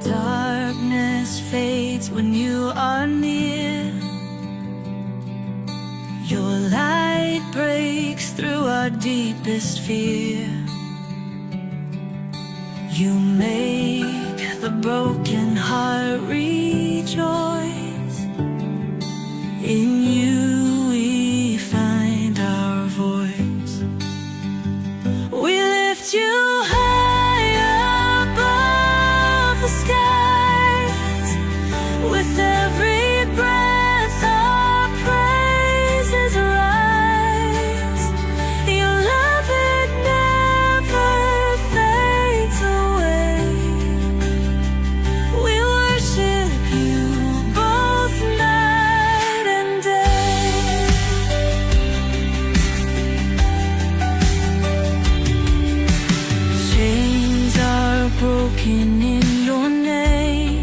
Darkness fades when you are near. Your light breaks through our deepest fear. You make the broken heart rejoice. In you we find our voice. We lift you high above the skies. With every breath our praises rise. Your love, it never fades away. We worship you both night and day. Chains are broken in your name.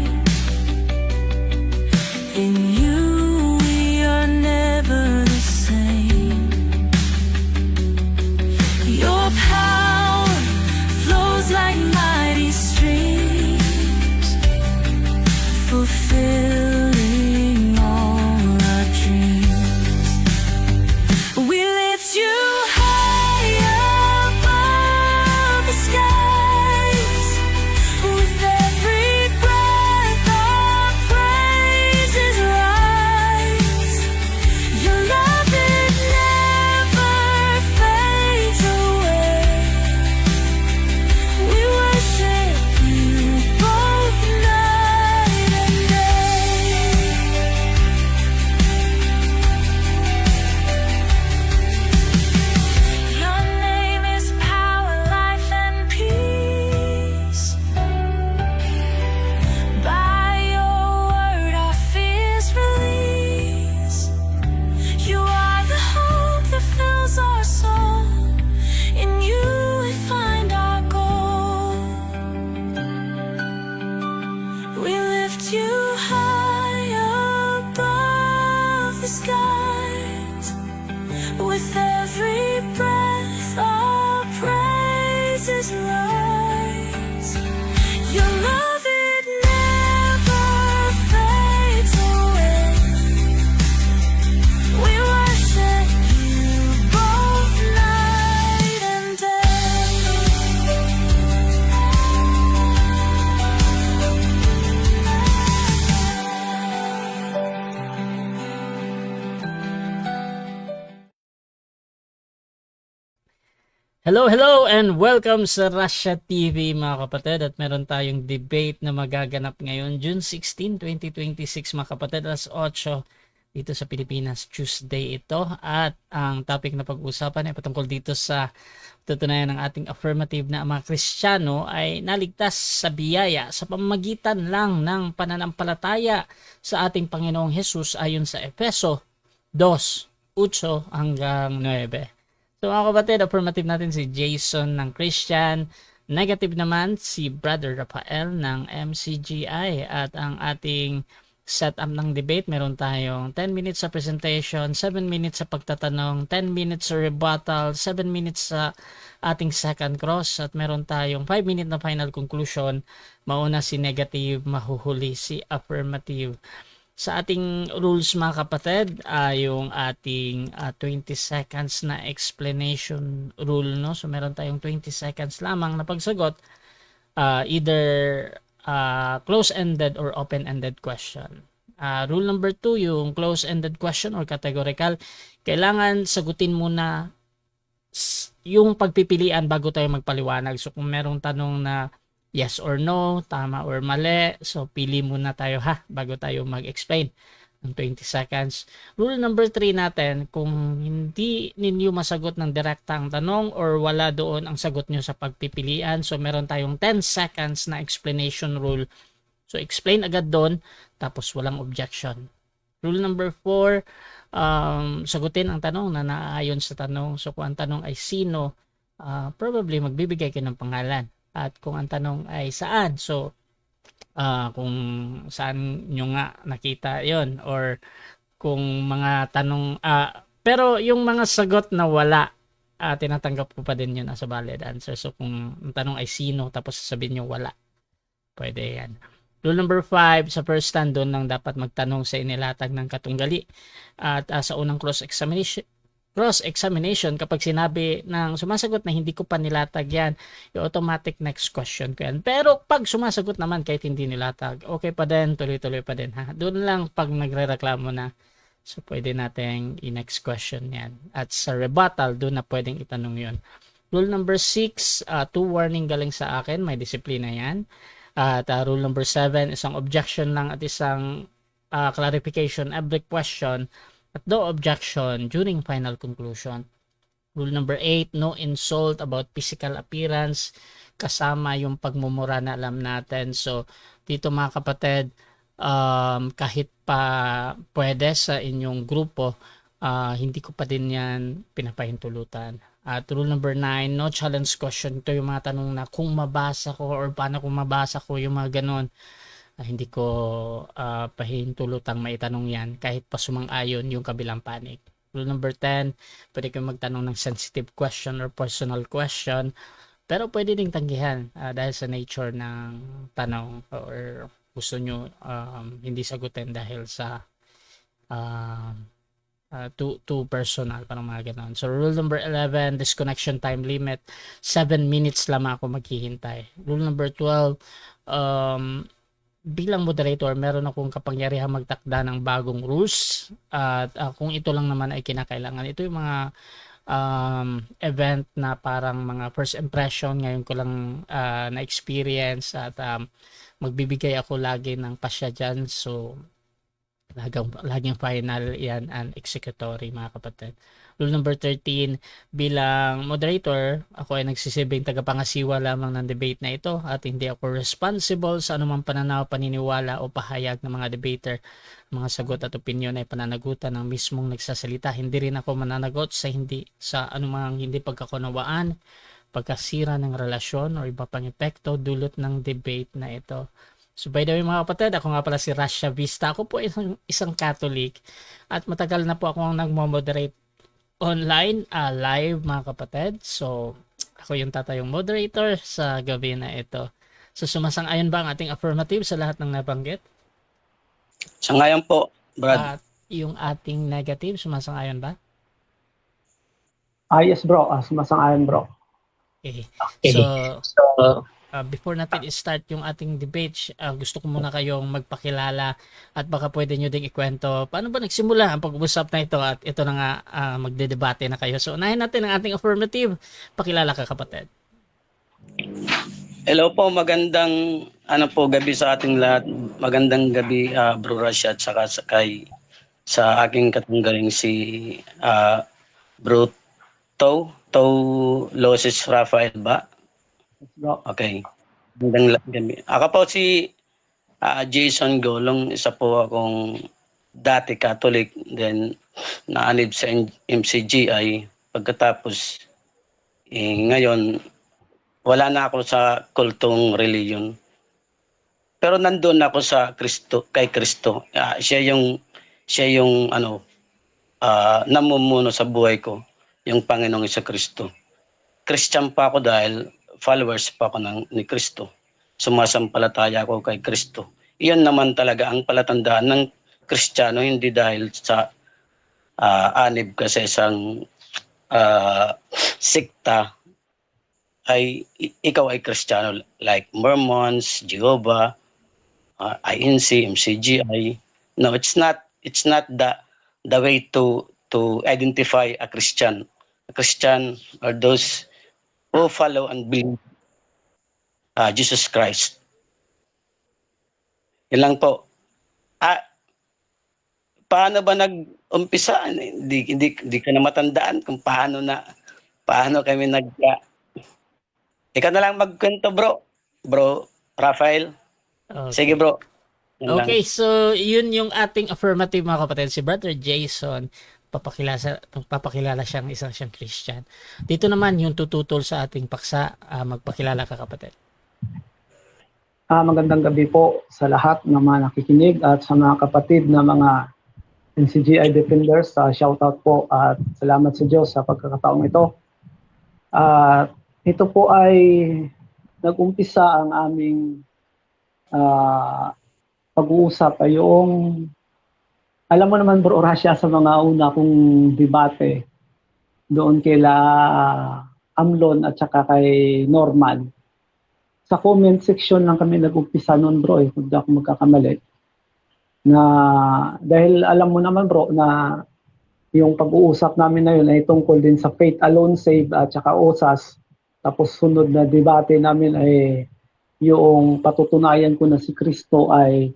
In you we are never the same. Your power flows like mighty streams, fulfilling all our dreams. We lift you high above the skies. With every breath our praises rise. Your love, it never fades away. We worship you both night and day. Your name is power, life, and peace. By your word our fears release. You are the hope that fills our soul. In you we find our goal. We lift you high above the skies. With every breath our praises rise. Your love, it never fades away. We worship you both night and day. Hello and welcome sa Russia TV mga kapatid, at meron tayong debate na magaganap ngayon June 16, 2026 mga kapatid, alas 8 dito sa Pilipinas. Tuesday ito, at ang topic na pag-uusapan ay patungkol dito sa tutunayan ng ating affirmative na ang mga Kristiyano ay naligtas sa biyaya sa pamamagitan lang ng pananampalataya sa ating Panginoong Hesus ayon sa Efeso 2:8 hanggang 9. So mga kapatid, affirmative natin si Jason ng Christian, negative naman si Brother Rafael ng MCGI, at ang ating setup ng debate, meron tayong 10 minutes sa presentation, 7 minutes sa pagtatanong, 10 minutes sa rebuttal, 7 minutes sa ating second cross, at meron tayong 5 minute na final conclusion. Mauna si negative, mahuhuli si affirmative. Sa ating rules mga kapatid, yung ating 20 seconds na explanation rule, no? So meron tayong 20 seconds lamang na pagsagot, either close-ended or open-ended question. Rule number 2, yung close-ended question or categorical, kailangan sagutin muna yung pagpipilian bago tayo magpaliwanag. So kung merong tanong na yes or no, tama or mali, so pili muna tayo bago tayo mag-explain ng 20 seconds. Rule number 3 natin, kung hindi ninyo masagot ng direkta ang tanong or wala doon ang sagot nyo sa pagpipilian, so meron tayong 10 seconds na explanation rule. So explain agad doon, tapos walang objection. Rule number 4, sagutin ang tanong na naaayon sa tanong. So kung ang tanong ay sino, probably magbibigay kayo ng pangalan. At kung ang tanong ay saan, so kung saan nyo nga nakita yon, or kung mga tanong pero yung mga sagot na wala, tinatanggap ko pa din yun as a valid answer. So kung ang tanong ay sino tapos sasabihin nyo wala, pwede yan. Rule number 5, sa first stand doon lang dapat magtanong sa inilatag ng katunggali. At sa unang cross-examination, kapag sinabi ng sumasagot na hindi ko pa nilatag yan, yung automatic next question ko yan. Pero pag sumasagot naman kahit hindi nilatag, okay pa din, tuloy-tuloy pa din ha. Doon lang pag nagre-reklamo na, so pwede nating i-next question yan. At sa rebuttal, doon na pwedeng itanong yun. Rule number 6, 2 warning galing sa akin, may disiplina yan. At rule number 7, isang objection lang at isang clarification every question at no objection during final conclusion. Rule number 8, no insult about physical appearance, kasama yung pagmumura na alam natin. So dito mga kapatid, kahit pa pwede sa inyong grupo, hindi ko pa din yan pinapahintulutan. At rule number 9, no challenge question. Ito yung mga tanong na kung mabasa ko or paano kung mabasa ko, yung mga ganon. Hindi ko pahintulutang maitanong yan kahit pa sumang-ayon yung kabilang panig. Rule number 10, pwede kayong magtanong ng sensitive question or personal question. Pero pwede ding tanggihan dahil sa nature ng tanong or gusto nyo hindi sagutin dahil sa too personal, parang mga ganon. So rule number 11, disconnection time limit, 7 minutes lamang ako maghihintay. Rule number 12, bilang moderator, meron akong kapangyarihan magtakda ng bagong rules at kung ito lang naman ay kinakailangan. Ito yung mga event na parang mga first impression, ngayon ko lang na-experience at magbibigay ako lagi ng pasya dyan. So laging final yan and executory mga kapatid. Rule number 13, bilang moderator, ako ay nagsisibing tagapangasiwa lamang ng debate na ito at hindi ako responsible sa anumang pananaw, paniniwala o pahayag ng mga debater. Mga sagot at opinion ay pananagutan ng mismong nagsasalita. Hindi rin ako mananagot sa anumang hindi pagkakunawaan, pagkasira ng relasyon o iba pang epekto dulot ng debate na ito. So by the way mga kapatid, ako nga pala si Rasha Vista. Ako po isang Catholic at matagal na po akong nagmo-moderate online, live mga kapatid. So ako yung tatayong moderator sa gabi na ito. So sumasang-ayon ba ang ating affirmative sa lahat ng nabanggit? Sangayon po, Brad. At yung ating negative, sumasang-ayon ba? Yes bro, sumasang-ayon bro. Okay. Okay. So before natin i-start yung ating debate, gusto ko muna kayong magpakilala at baka pwede nyo ding ikwento paano ba nagsimula ang pag-usap na ito at ito na nga magdedebate na kayo. So unahin natin ang ating affirmative. Pakilala ka kapatid. Hello po, magandang gabi sa ating lahat. Magandang gabi Bro Rasha at saka sa aking katunggaling si Bro Tow Loses Rafael ba? Bro. Okay. Magandang gabi. Ako po si Jason Golong, isa po akong dati Catholic, then naanib sa MCGI. Pagkatapos, ngayon, wala na ako sa kultong religion. Pero nandun ako sa kay Kristo. Siya yung namumuno sa buhay ko, yung Panginoong Kristo. Christian pa ako dahil followers pa ako ni Kristo. Sumasampalataya ako kay Kristo. Iyon naman talaga ang palatandaan ng Kristiyano, hindi dahil sa anib ka sa isang sikta ay ikaw ay Kristiyano like Mormons, Jehovah, INC, MCGI. No, it's not the way to identify a Christian. A Christian are those who follow and believe Jesus Christ. Yan lang po. Paano ba nag-umpisa? Hindi ka na matandaan kung paano kami Ikaw na lang magkwento, Bro Rafael. Okay. Sige, bro. Okay, so yun yung ating affirmative mga kapatid. Si Brother Jason, papakilala siyang siyang Christian. Dito naman yung tututol sa ating paksa, magpakilala ka kapatid. Magandang gabi po sa lahat ng mga nakikinig at sa mga kapatid na mga NCGI Defenders. Shoutout po at salamat sa Diyos sa pagkakataong ito. Ito po ay nag-umpisa ang aming pag-uusap ay yung, alam mo naman bro, Russia, sa mga una kong debate doon kila Amlon at saka kay Norman. Sa comment section lang kami nag-umpisa noon bro, kung di ako magkakamali. Na dahil alam mo naman bro na yung pag-uusap namin na yun ay tungkol din sa faith alone save at saka OSAS. Tapos sunod na debate namin ay yung patutunayan ko na si Kristo ay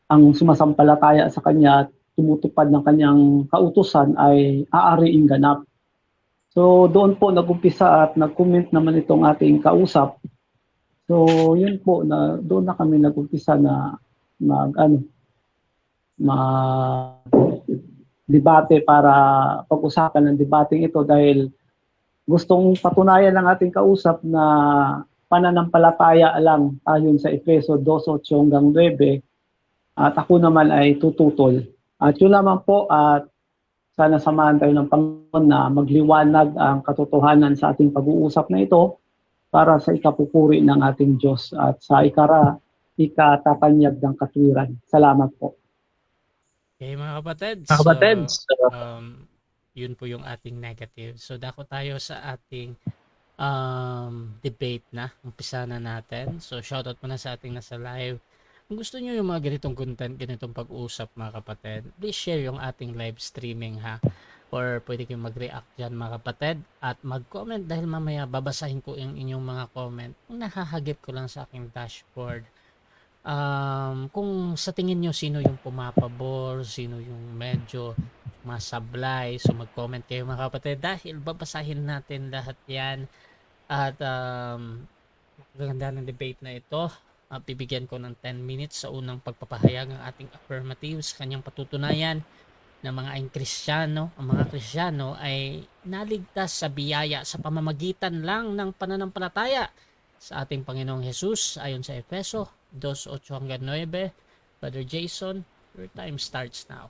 ang sumasampalataya sa Kanya at tumutupad ng Kanyang kautusan ay aariing ganap. So doon po nag-umpisa at nag-comment naman itong ating kausap. So yun po, na doon na kami nag-umpisa na debate para pag-usapan ng debating ito dahil gustong patunayan ng ating kausap na pananampalataya lang ayon sa Efeso 2:8 hanggang 9 at ako naman ay tututol. At yun lamang po at sana samahan tayo ng Panginoon na magliwanag ang katotohanan sa ating pag-uusap na ito para sa ikapupuri ng ating Diyos at sa ikatatanyag ng katwiran. Salamat po. Okay mga kapatid, yun po yung ating negative. So dako tayo sa ating debate na. Umpisa na natin. So shoutout muna sa ating nasa live. Kung gusto nyo yung mga ganitong content, ganitong pag-uusap mga kapatid, please share yung ating live streaming ha. Or pwede kayong mag-react dyan mga kapatid at mag-comment dahil mamaya babasahin ko yung inyong mga comment. Kung nakahagip ko lang sa aking dashboard. Kung sa tingin nyo sino yung pumapabor, sino yung medyo masablay, so mag-comment kayo mga kapatid dahil babasahin natin lahat yan at maganda ng debate na ito. Bibigyan ko ng 10 minutes sa unang pagpapahayag ng ating affirmatives, kanyang patutunayan na ang mga Kristiyano ay naligtas sa biyaya sa pamamagitan lang ng pananampalataya sa ating Panginoong Jesus ayon sa Efeso 2:8 hanggang 9. Brother Jason, your time starts now.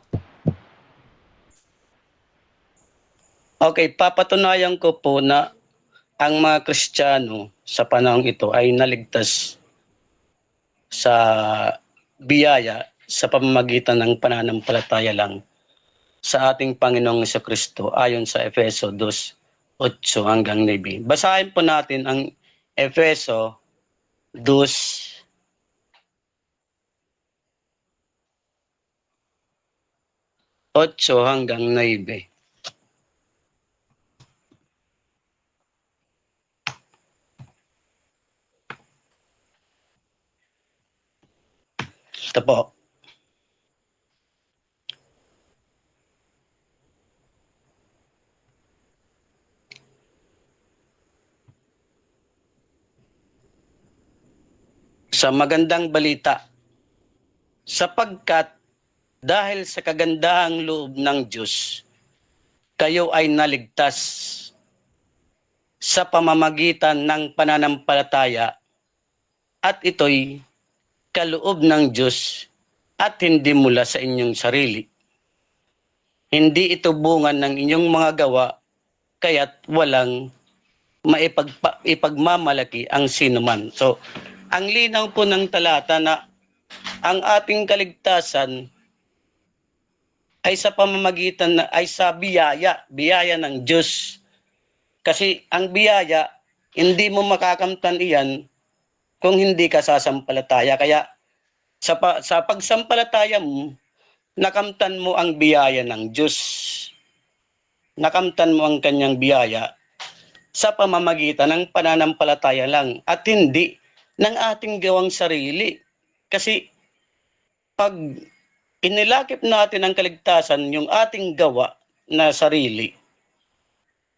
Okay, papatunayan ko po na ang mga Kristiyano sa panahong ito ay naligtas sa biyaya sa pamamagitan ng pananampalataya lang sa ating Panginoong Jesucristo ayon sa Efeso 2:8 hanggang 9. Basahin po natin ang Efeso 2:8 hanggang 9. Ito po. Sa magandang balita, sapagkat dahil sa kagandahang loob ng Diyos, kayo ay naligtas sa pamamagitan ng pananampalataya at ito'y kaloob ng Diyos at hindi mula sa inyong sarili. Hindi ito bunga ng inyong mga gawa, kaya't walang ipagmamalaki ang sinuman. So, ang linaw po ng talata na ang ating kaligtasan ay sa pamamagitan ay sa biyaya ng Diyos. Kasi ang biyaya, hindi mo makakamtan iyan kung hindi ka sasampalataya. Kaya sa pagsampalataya mo, nakamtan mo ang biyaya ng Diyos. Nakamtan mo ang kanyang biyaya sa pamamagitan ng pananampalataya lang at hindi ng ating gawang sarili. Kasi pag inilakip natin ang kaligtasan, yung ating gawa na sarili,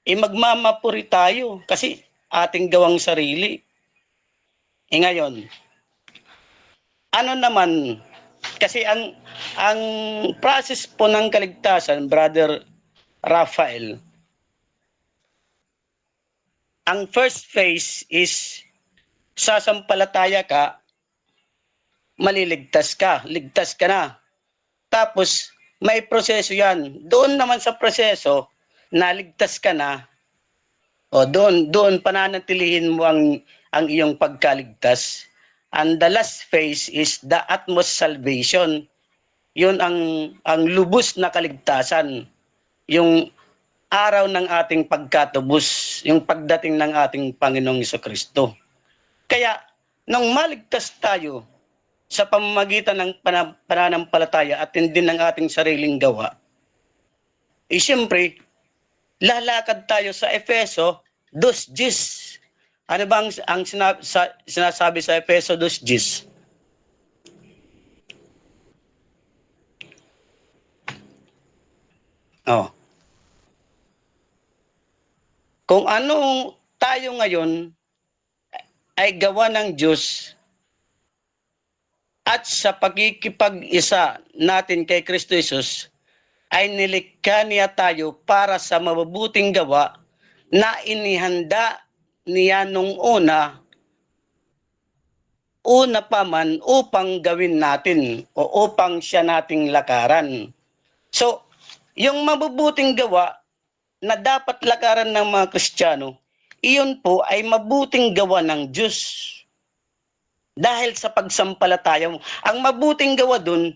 magmamapuri tayo kasi ating gawang sarili. Ngayon, ano naman, kasi ang process po ng kaligtasan, Brother Rafael, ang first phase is sasampalataya ka, maliligtas ka, ligtas ka na. Tapos may proseso yan. Doon naman sa proseso, naligtas ka na, o doon pananatilihin mo ang iyong pagkaligtas. And the last phase is the utmost salvation. Yun ang lubos na kaligtasan. Yung araw ng ating pagkatubos, yung pagdating ng ating Panginoong Jesucristo. Kaya, nung maligtas tayo sa pamamagitan ng pananampalataya at hindi ng ating sariling gawa, siyempre, lalakad tayo sa Efeso 2:10. Ano ba ang sinasabi sa Efeso 2:10? Oh. Kung ano tayo ngayon ay gawa ng Diyos at sa pagkikipag-isa natin kay Kristo Jesus, ay nilikha niya tayo para sa mabubuting gawa na inihanda niya nung una pa man upang gawin natin o upang siya nating lakaran. So, yung mabubuting gawa na dapat lakaran ng mga Kristiyano, iyon po ay mabuting gawa ng Diyos. Dahil sa pagsampalataya mo, ang mabuting gawa dun,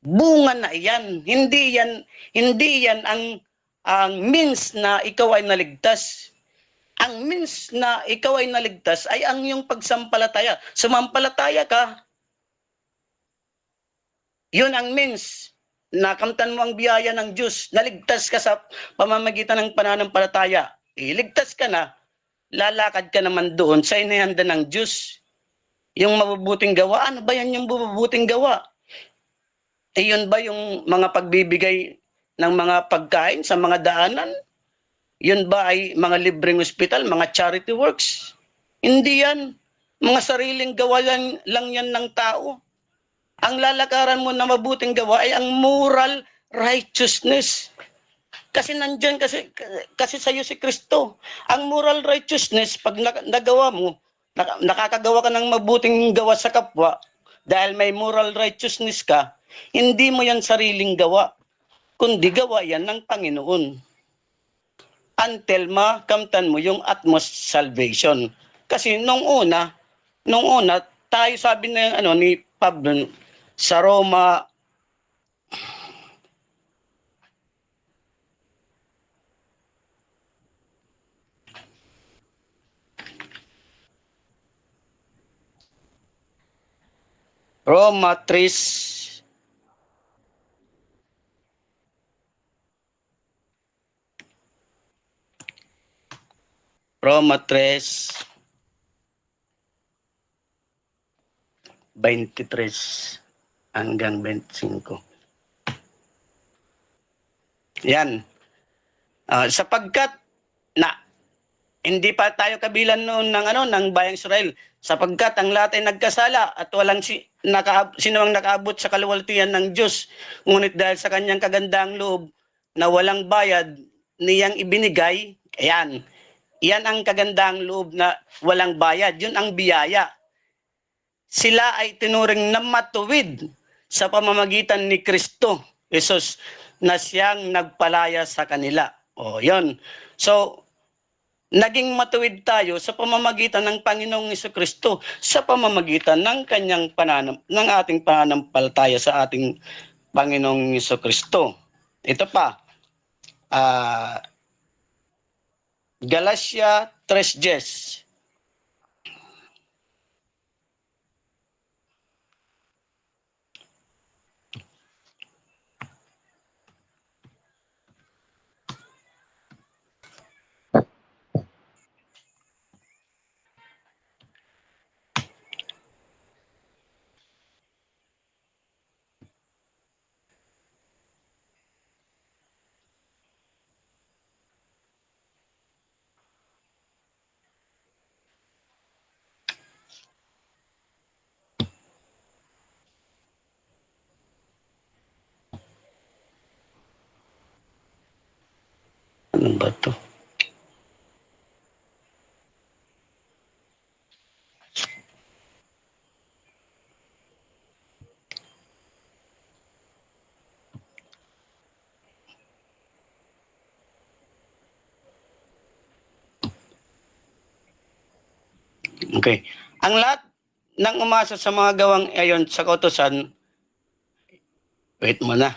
bunga na iyan. Hindi yan ang means na ikaw ay naligtas. Ang means na ikaw ay naligtas ay ang iyong pagsampalataya. Sumampalataya ka. Yun ang means. Nakamtan mo ang biyaya ng Diyos. Naligtas ka sa pamamagitan ng pananampalataya. Iligtas ka na, lalakad ka naman doon sa inihanda ng Diyos. Yung mabubuting gawa, ano ba yan yung mabubuting gawa? Yun ba yung mga pagbibigay ng mga pagkain sa mga daanan? Yun ba ay mga libreng ospital, mga charity works? Hindi yan. Mga sariling gawa lang yan ng tao. Ang lalakaran mo na mabuting gawa ay ang moral righteousness. Kasi nandiyan kasi sa iyo si Kristo. Ang moral righteousness, pag nagawa mo, nakakagawa ka ng mabuting gawa sa kapwa, dahil may moral righteousness ka, hindi mo yan sariling gawa, kundi gawa yan ng Panginoon. Until makamtan mo yung utmost salvation. Kasi nung una, tayo sabi na ni Pablo sa Roma 3 Roma 3:23 hanggang 25. Yan. Sapagkat na hindi pa tayo kabilan noon ng bayang Israel, sapagkat ang lahat ay nagkasala at walang sino ang nakaabot sa kaluwalhatian ng Diyos. Ngunit dahil sa kanyang kagandahang loob na walang bayad niyang ibinigay, ayan, yan ang kagandahang loob na walang bayad, yun ang biyaya. Sila ay tinuring na matuwid sa pamamagitan ni Kristo Jesus na siyang nagpalaya sa kanila. Yun. So, naging matuwid tayo sa pamamagitan ng Panginoong Jesucristo, sa pamamagitan ng ng ating pananampalataya sa ating Panginoong Jesucristo. Ito pa, Galatia 3:10. Ano ba to? Okay. Ang lahat nang umasa sa mga gawang ayon sa kautusan, wait mo na.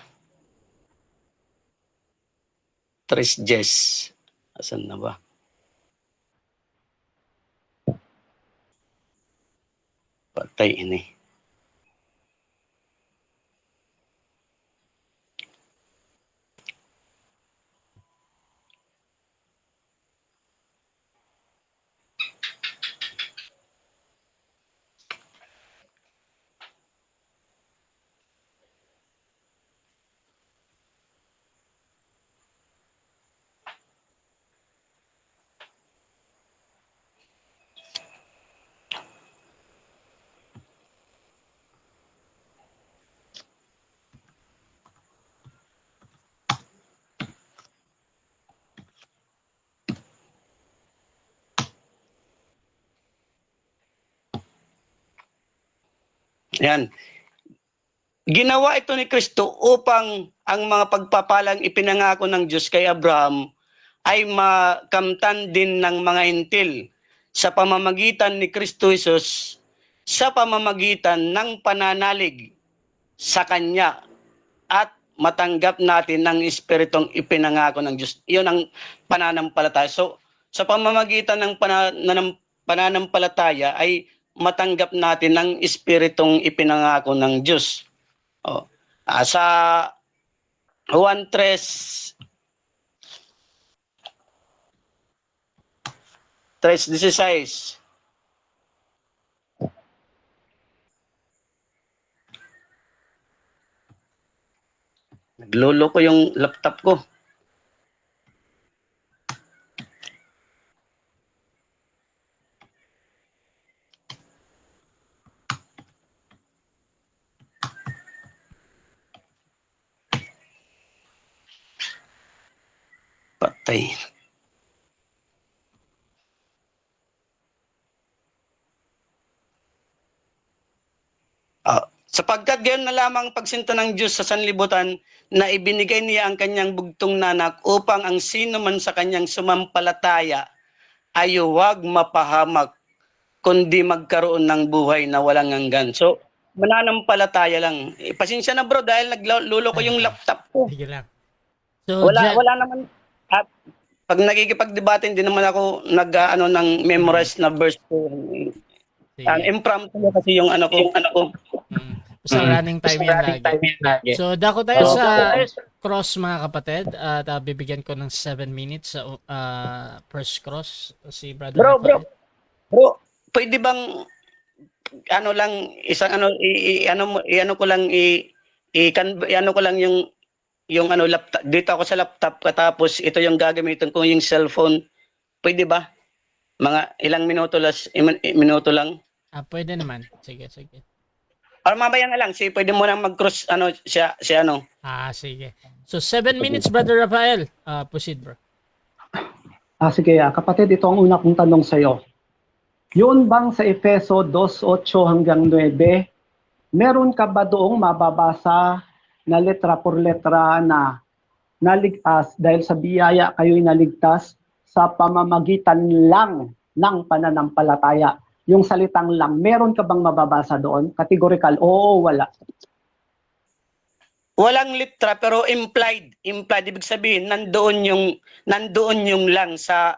Tres Jes. Asan na ba? Patay ini. Yan. Ginawa ito ni Kristo upang ang mga pagpapalang ipinangako ng Diyos kay Abraham ay makamtan din ng mga hintil sa pamamagitan ni Kristo Jesus, sa pamamagitan ng pananalig sa Kanya at matanggap natin ng Espiritong ipinangako ng Diyos. Iyon ang pananampalataya. So, sa pamamagitan ng pananampalataya ay matanggap natin ng Espiritong ipinangako ng Diyos. Sa Juan 3:16. Naglolo ko yung laptop ko. Patay. Sapagkat gayon na lamang pagsinta ng Diyos sa sanlibutan na ibinigay niya ang kanyang bugtong na anak upang ang sino man sa kanyang sumampalataya ay huwag mapahamak kundi magkaroon ng buhay na walang hanggan. So, mananampalataya lang. Pasensya na bro dahil naglulo ko yung laptop ko. Sige lang. So, Wala naman. At pag nagkikipagdebate, hindi naman ako ng memorize na verse ko. Impromptu kasi yung ano ko. So, running time yan lagi. So, dako tayo sa cross mga kapatid. At bibigyan ko ng 7 minutes sa first cross. Si Brother Bro, pwede bang yung laptop dito ako sa laptop katapos ito yung gagamitin ko yung cellphone. Pwede ba? Mga ilang minuto lang. Pwede naman. Sige. Or mamaya na lang, pwede mo nang mag-cross siya. Sige. So 7 minutes Brother Rafael. Proceed bro. Sige, kapatid, ito ang una kong tanong sa iyo. Yun bang sa Efeso 2:8 hanggang 9, meron ka ba doong mababasa na letra por letra na naligtas dahil sa biyaya kayo'y naligtas sa pamamagitan lang ng pananampalataya? Yung salitang lang, meron ka bang mababasa doon? Categorical, oo, wala. Walang litra pero implied. Ibig sabihin nandoon yung lang sa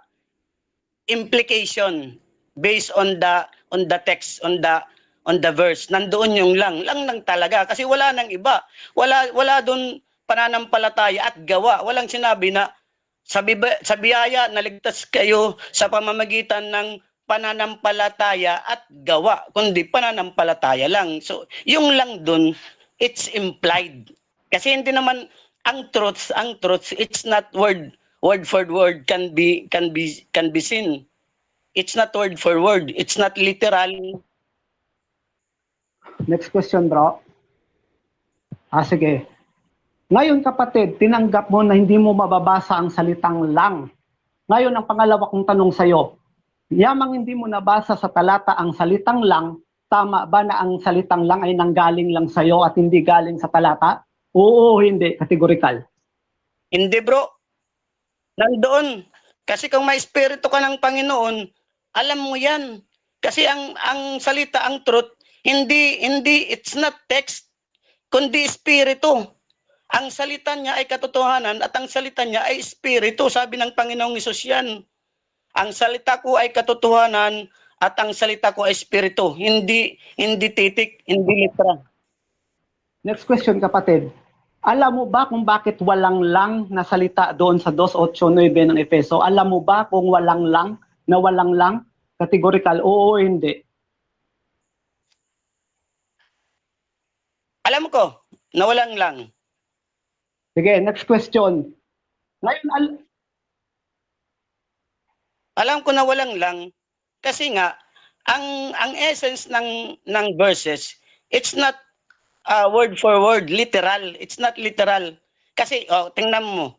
implication based on the text, on the verse. Nandoon yung lang talaga kasi wala nang iba. Wala doon pananampalataya at gawa. Walang sinabi na sa biyaya naligtas kayo sa pamamagitan ng pananampalataya at gawa, kundi pananampalataya lang. So, yung lang dun, it's implied. Kasi hindi naman ang truths, it's not word for word can be seen. It's not word for word. It's not literal. Next question, bro. Sige. Ngayon, kapatid, tinanggap mo na hindi mo mababasa ang salitang lang. Ngayon, ang pangalawa kong tanong sa iyo, yamang hindi mo nabasa sa talata ang salitang lang, tama ba na ang salitang lang ay nanggaling lang sa iyo at hindi galing sa talata? Oo, hindi. Categorical. Hindi bro. Nandoon. Kasi kung may espiritu ka ng Panginoon, alam mo yan. Kasi ang salita, ang truth, Hindi, it's not text, kundi espiritu. Ang salita niya ay katotohanan at ang salita niya ay espiritu. Sabi ng Panginoong Hesus yan. Ang salita ko ay katotohanan at ang salita ko ay espiritu. Hindi titik, hindi litra. Next question, kapatid. Alam mo ba kung bakit walang lang na salita doon sa 2:8-9 ng Efeso? Alam mo ba kung walang lang, na walang lang? Categorical, oo o hindi? Alam ko, na walang lang. Sige, next question. Ngayon, Alam ko na walang lang kasi nga ang essence ng verses, it's not word for word, literal. It's not literal. Kasi tingnan mo.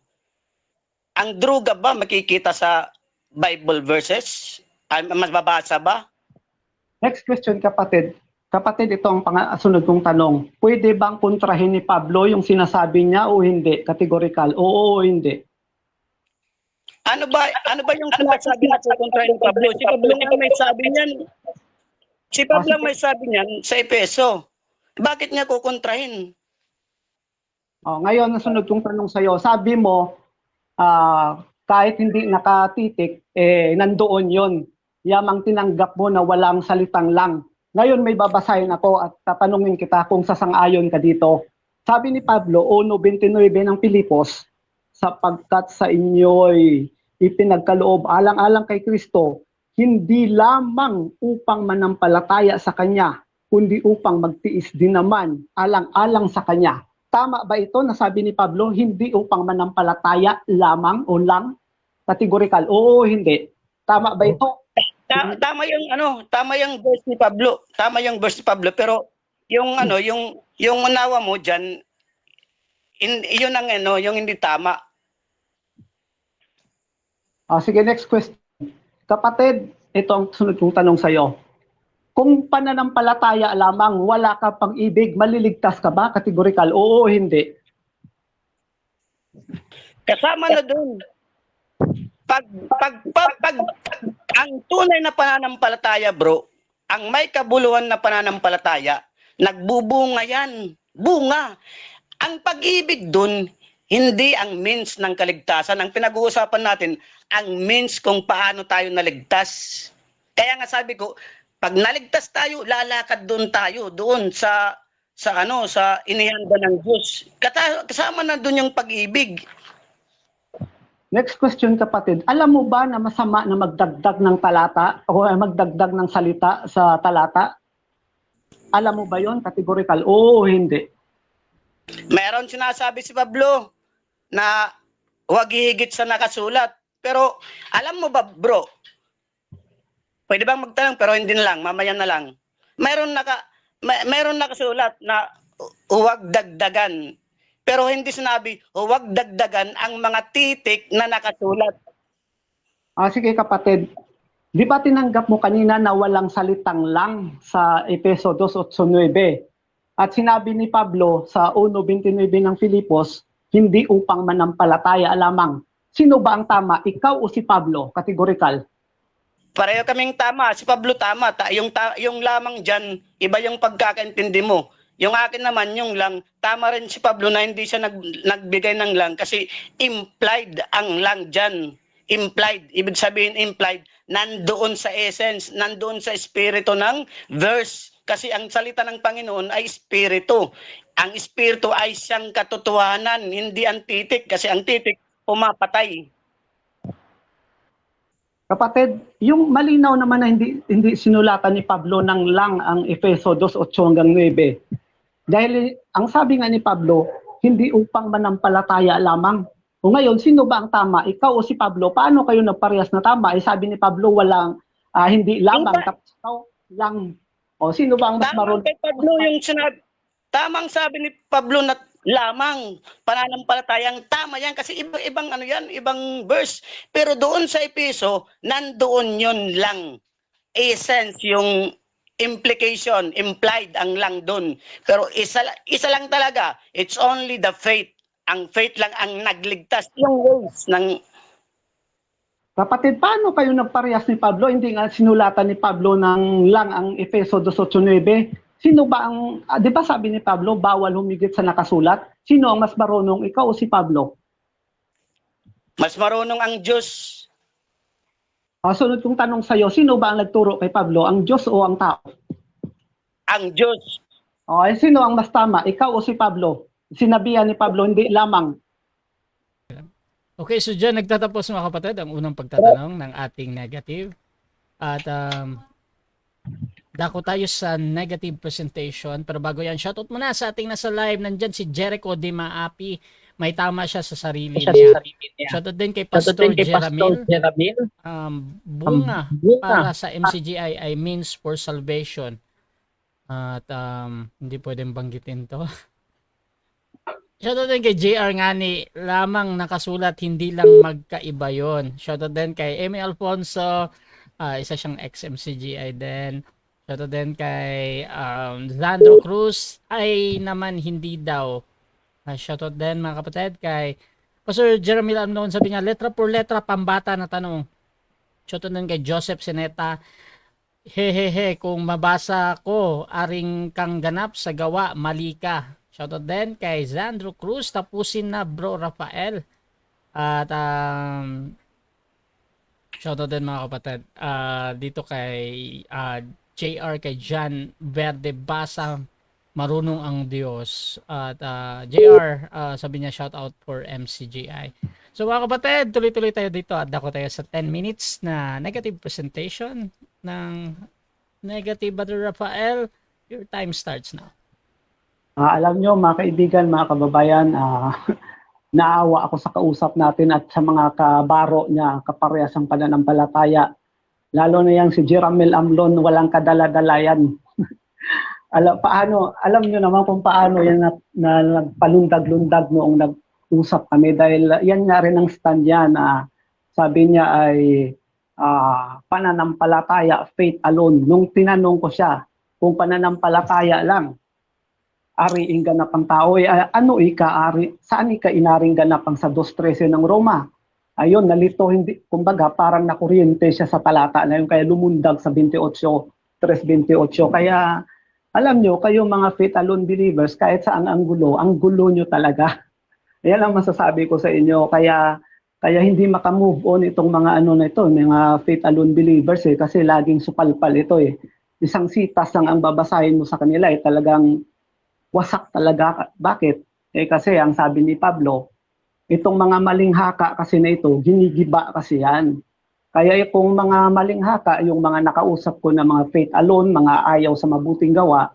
Ang druga ba makikita sa Bible verses? Mas babasa ba? next question, kapatid. Kapatid, ito ang sunod kong tanong. Pwede bang kontrahin ni Pablo yung sinasabi niya o hindi? Categorical, oo o hindi? Ano ba yung sinasabi na kontra ni Pablo? Si Pablo nga may sabi niyan. Si Pablo may sabi niyan sa Efeso. Bakit niya kukontrahin? Ngayon, ang sunod kong tanong sa'yo. Sabi mo, kahit hindi nakatitik, nandoon yon. Yamang tinanggap mo na walang salitang lang. Ngayon may babasahin ako at tatanungin kita kung sasang-ayon ka dito. Sabi ni Pablo, 1:29 ng Pilipos, sapagkat sa inyo'y ipinagkaloob alang-alang kay Kristo, hindi lamang upang manampalataya sa Kanya, kundi upang magtiis din naman alang-alang sa Kanya. Tama ba ito na sabi ni Pablo, hindi upang manampalataya lamang o lang? Categorical, oo o hindi? Tama ba ito? Tama yung verse ni Pablo. Tama yung verse ni Pablo, pero yung yung unawa mo diyan, yun ang yung hindi tama. Sige, next question. Kapatid, ito ang sunod kong tanong sa iyo. Kung pananampalataya lamang, wala ka pang ibig, maliligtas ka ba? Categorical, oo o hindi? Kasama na doon. Pag ang tunay na pananampalataya, bro, ang may kabuluhan na pananampalataya, nagbubunga yan. Bunga. Ang pag-ibig doon, hindi ang means ng kaligtasan. Ang pinag-uusapan natin, ang means kung paano tayo naligtas. Kaya nga sabi ko, pag naligtas tayo, lalakad doon tayo, doon sa inihanda ng Diyos. Kasama na doon yung pag-ibig. Next question, kapatid. Alam mo ba na masama na magdagdag ng talata o magdagdag ng salita sa talata? Alam mo ba yon? Categorical, oo o hindi? Meron sinasabi si Pablo na huwag hihigit sa nakasulat. Pero alam mo ba, bro, pwede bang magtanong pero hindi na lang, mamaya na lang. Meron nakasulat na huwag dagdagan. Pero hindi sinabi, huwag dagdagan ang mga titik na nakasulat. Sige, kapatid. Di ba tinanggap mo kanina na walang salitang lang sa Efeso 2:8-9? At sinabi ni Pablo sa 1:29 ng Filipos, hindi upang manampalataya lamang. Sino ba ang tama? Ikaw o si Pablo? Categorical. Pareho kaming tama. Si Pablo tama. Yung lamang dyan, iba yung pagkakaintindi mo. Yung akin naman, yung lang, tama rin si Pablo na hindi siya nagbigay ng lang kasi implied ang lang dyan. Implied. Ibig sabihin implied, nandoon sa essence, nandoon sa espiritu ng verse. Kasi ang salita ng Panginoon ay espiritu. Ang espiritu ay siyang katotohanan, hindi ang titik. Kasi ang titik, pumapatay. Kapatid, yung malinaw naman na hindi sinulatan ni Pablo ng lang ang Efeso 2:8-9. Dahil ang sabi nga ni Pablo, hindi upang manampalataya lamang. O ngayon, sino ba ang tama? Ikaw o si Pablo? Paano kayo nagparehas na tama? Sabi ni Pablo, walang hindi lamang, tapos ikaw lang. O sino ba ang mas marunong? Tamang sabi ni Pablo na lamang pananampalatayang tama yan kasi ibang ibang verse. Pero doon sa Efeso, nandoon yon lang. Essence, yung implication, implied ang lang doon. Pero isa lang talaga, it's only the faith. Ang faith lang ang nagligtas. Yung words ng... Kapatid, paano kayo nagparehas ni Pablo? Hindi nga sinulatan ni Pablo ng lang ang Efeso 2:8. Sino ba ang, di ba sabi ni Pablo, bawal humigit sa nakasulat? Sino ang mas marunong, ikaw o si Pablo? Mas marunong ang Diyos. Sunod kong tanong sa'yo, sino ba ang nagturo kay Pablo? Ang Diyos o ang tao? Ang Diyos. Sino ang mas tama? Ikaw o si Pablo? Sinabihan ni Pablo, hindi lamang. Okay, so dyan nagtatapos mga kapatid ang unang pagtatanong ng ating negative. At dako tayo sa negative presentation. Pero bago yan, shoutout muna sa ating nasa live. Nandyan si Jericho Di Maapi. May tama siya sa sarili niya. Shoutout din kay Pastor Jeramil. Bunga para sa MCGI ay means for salvation. At hindi pwedeng banggitin to. Shoutout din kay JR Ngani, lamang nakasulat, hindi lang magkaiba yon. Shoutout din kay Amy Alfonso, isa siyang ex-MCGI din. Shoutout din kay Zandro Cruz, ay naman hindi daw. Shoutout din mga kapatid kay Pastor Jeremy Lamnon, sabi niya, letra por letra, pambata na tanong. Shoutout din kay Joseph Sineta, hehehe, kung mabasa ko, aring kang ganap sa gawa, mali ka. Shoutout din kay Zandro Cruz, tapusin na bro Rafael. At shoutout din mga kapatid dito kay JR, kay John Verde, basa, marunong ang Diyos. At JR, sabi niya shoutout for MCGI. So mga kapatid, tuloy-tuloy tayo dito at dako tayo sa 10 minutes na negative presentation ng negative Brother Rafael. Your time starts now. Alam nyo, mga kaibigan, mga kababayan, naawa ako sa kausap natin at sa mga kabaro niya, kaparehas ang pananampalataya. Lalo na yang si Jeramel Amlon, walang kadala-dala yan. Alam nyo naman kung paano yan na nagpalundag-lundag noong nag-usap kami dahil yan nga rin ang stand niya na sabi niya ay pananampalataya, faith alone. Nung tinanong ko siya kung pananampalataya lang, ariing ganap ang tao, ano ika-ari, saan ika inaring ganap ang sa 2:13 ng Roma? Ayun, nalito, hindi, kumbaga parang nakuryente siya sa talata na yun, kaya lumundag sa 3:28. Kaya, alam nyo, kayo mga faith alone believers, kahit saan ang gulo nyo talaga. Yan ang masasabi ko sa inyo, kaya hindi makamove on itong mga ano na ito, mga faith alone believers kasi laging supalpal ito Isang sitas lang ang babasahin mo sa kanila talagang wasak talaga. Bakit? Kasi ang sabi ni Pablo, itong mga maling haka kasi na ito, ginigiba kasi yan. Kaya kung mga maling haka, yung mga nakausap ko na mga faith alone, mga ayaw sa mabuting gawa,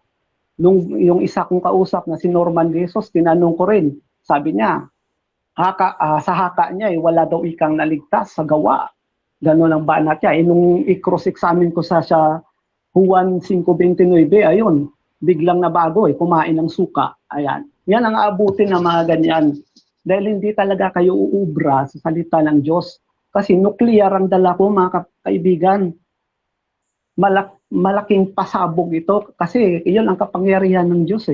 yung isa kong kausap na si Norman Jesus, tinanong ko rin, sabi niya, sa haka niya, wala daw ikang naligtas sa gawa. Gano'n ang banat niya. Nung i-cross-examine ko sa Juan 5:29, ayun, biglang nabago kumain ng suka. Ayan. Yan ang aabutin ng mga ganyan. Dahil hindi talaga kayo uubra sa salita ng Diyos. Kasi nuclear ang dala ko mga kaibigan. Malaking pasabog ito kasi iyon ang kapangyarihan ng Diyos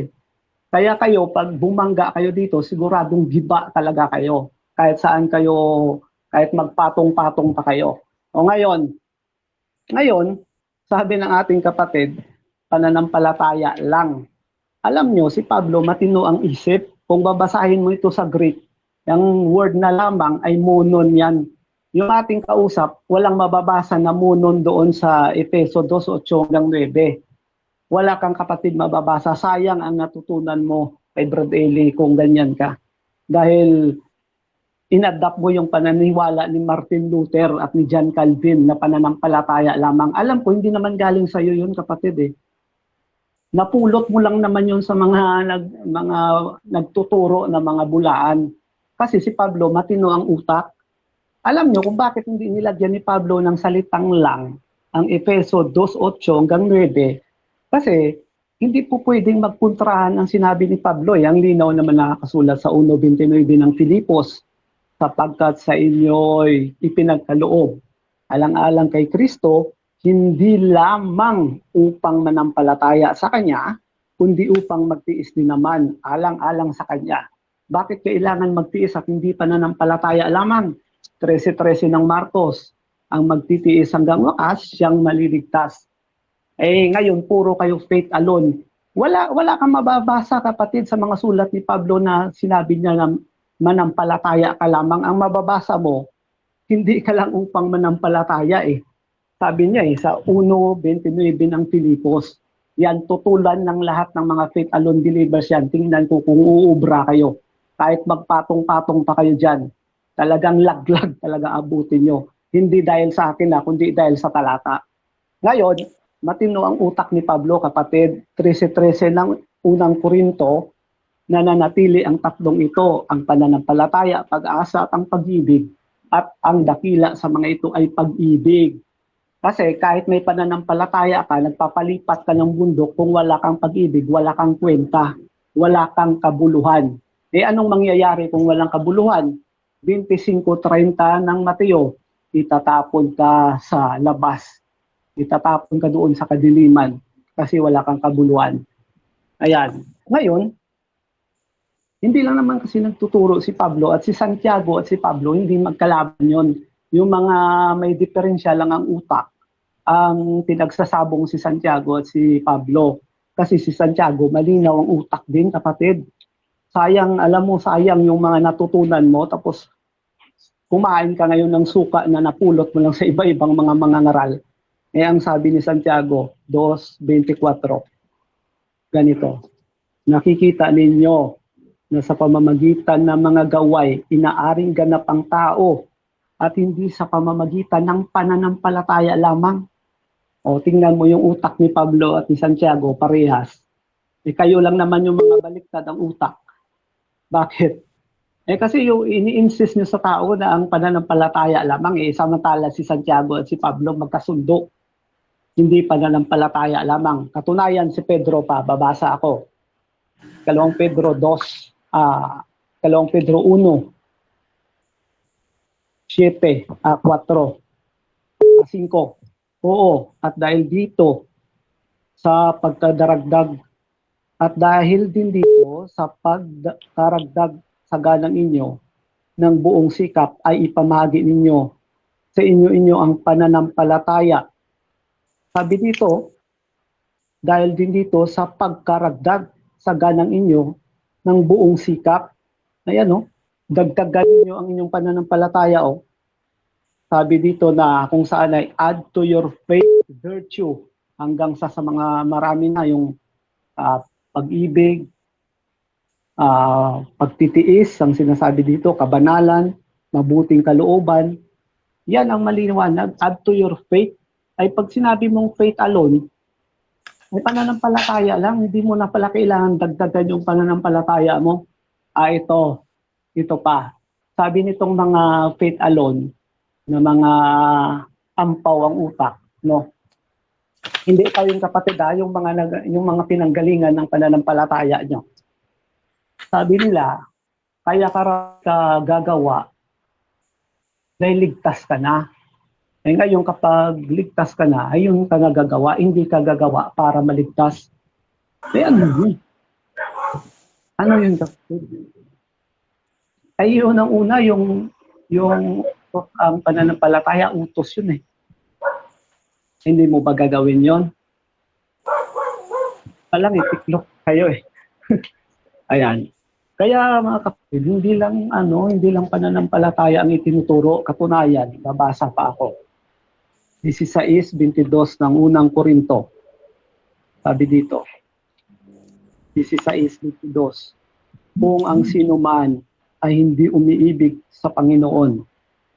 Kaya kayo, pag bumangga kayo dito, siguradong giba talaga kayo. Kahit saan kayo, kahit magpatong-patong pa kayo. O ngayon, sabi ng ating kapatid, pananampalataya lang. Alam nyo, si Pablo matino ang isip. Kung babasahin mo ito sa Greek, yung word na lamang ay monon yan. Yung ating kausap, walang mababasa na monon doon sa Efeso 2:8-9. Wala kang kapatid mababasa. Sayang ang natutunan mo kay Brad Eli kung ganyan ka. Dahil inadapt mo yung pananiwala ni Martin Luther at ni John Calvin na pananampalataya lamang. Alam ko, hindi naman galing sa iyo yun, kapatid Napulot mo lang naman yun sa mga nagtuturo na mga bulaan. Kasi si Pablo, matino ang utak. Alam nyo kung bakit hindi nilagyan ni Pablo ng salitang lang ang Efeso 2:8-9. Kasi hindi po pwedeng magkontrahan ang sinabi ni Pablo. Ang linaw naman nakakasulat sa 1:29 ng Filipos, sapagkat sa inyo'y ipinagkaloob alang-alang kay Kristo, hindi lamang upang manampalataya sa Kanya, kundi upang magtiis din naman alang-alang sa Kanya. Bakit kailangan magtiis at hindi pananampalataya lamang? 13:13 ng Marcos, ang magtitiis hanggang wakas, siyang maliligtas. Ngayon, puro kayo faith alone. Wala kang mababasa, kapatid, sa mga sulat ni Pablo na sinabi niya na manampalataya ka lamang. Ang mababasa mo, hindi ka lang upang manampalataya eh. Sabi niya sa 1:29 ng Filipos, yan, tutulan ng lahat ng mga faith alone believers yan. Tingnan ko kung uubra kayo. Kahit magpatong-patong pa kayo dyan, talagang laglag talaga abutin nyo. Hindi dahil sa akin kundi dahil sa talata. Ngayon, matino ang utak ni Pablo, kapatid. 13:13 ng unang Korinto, nananatili ang tatlong ito, ang pananampalataya, pag-asa at ang pag-ibig. At ang dakila sa mga ito ay pag-ibig. Kasi kahit may pananampalataya ka, nagpapalipat ka ng bundok, kung wala kang pag-ibig, wala kang kwenta, wala kang kabuluhan. Anong mangyayari kung walang kabuluhan? 25:30 ng Mateo, itatapon ka sa labas. Itatapon ka doon sa kadiliman kasi wala kang kabuluhan. Ayan. Ngayon, hindi lang naman kasi nagtuturo si Pablo at si Santiago at si Pablo, hindi magkalaban yon. Yung mga may diferensya lang ang utak, ang pinagsasabong si Santiago at si Pablo. Kasi si Santiago, malinaw ang utak din, kapatid. Sayang, alam mo, sayang yung mga natutunan mo, tapos kumain ka ngayon ng suka na napulot mo lang sa iba-ibang mga mangangaral. Ang sabi ni Santiago, 2:24, ganito, nakikita ninyo na sa pamamagitan ng mga gaway, inaaring ganap ang tao, at hindi sa pamamagitan ng pananampalataya lamang. Tingnan mo yung utak ni Pablo at ni Santiago, parehas. Kayo lang naman yung mga baliktad ang utak. Bakit? Kasi yung ini-insist nyo sa tao na ang pananampalataya lamang, samantala si Santiago at si Pablo magkasundo. Hindi pananampalataya lamang. Katunayan, si Pedro pa, babasa ako. 2 Pedro 1, 7, 4, 5. Oo, at dahil dito sa pagkadaragdag at dahil din dito sa pagkaragdag sa ganang inyo ng buong sikap ay ipamahagi ninyo sa inyo ang pananampalataya. Sabi dito, dahil din dito sa pagkaragdag sa ganang inyo ng buong sikap. Ayan, dagdagan niyo ang inyong pananampalataya. Sabi dito na kung saan ay add to your faith virtue, hanggang sa mga marami na yung pag-ibig, pagtitiis, ang sinasabi dito, kabanalan, mabuting kalooban. Yan ang malinawanag. Add to your faith. Ay pag sinabi mong faith alone, may pananampalataya lang, hindi mo na pala kailangan dagdagan yung pananampalataya mo. Ito pa. Sabi nitong mga faith alone, na mga ampaw ang utak, no? Hindi kayong kapatid, yung mga pinanggalingan ng pananampalataya nyo. Sabi nila, kaya ka gagawa dahil ligtas ka na. Ngayon kapag ligtas ka na, ay yung ka nagagawa, hindi ka gagawa para maligtas. Ano yun kapatid? Ay yun ang una, yung ang pananampalataya, utos yun eh. Hindi mo ba gagawin yon? Alam, tiklop kayo eh. Ayan. Kaya mga kapatid, hindi lang pananampalataya ang itinuturo. Katunayan, babasa pa ako. 16:22 ng unang Korinto. Sabi dito, 16:22, kung ang sinuman ay hindi umiibig sa Panginoon,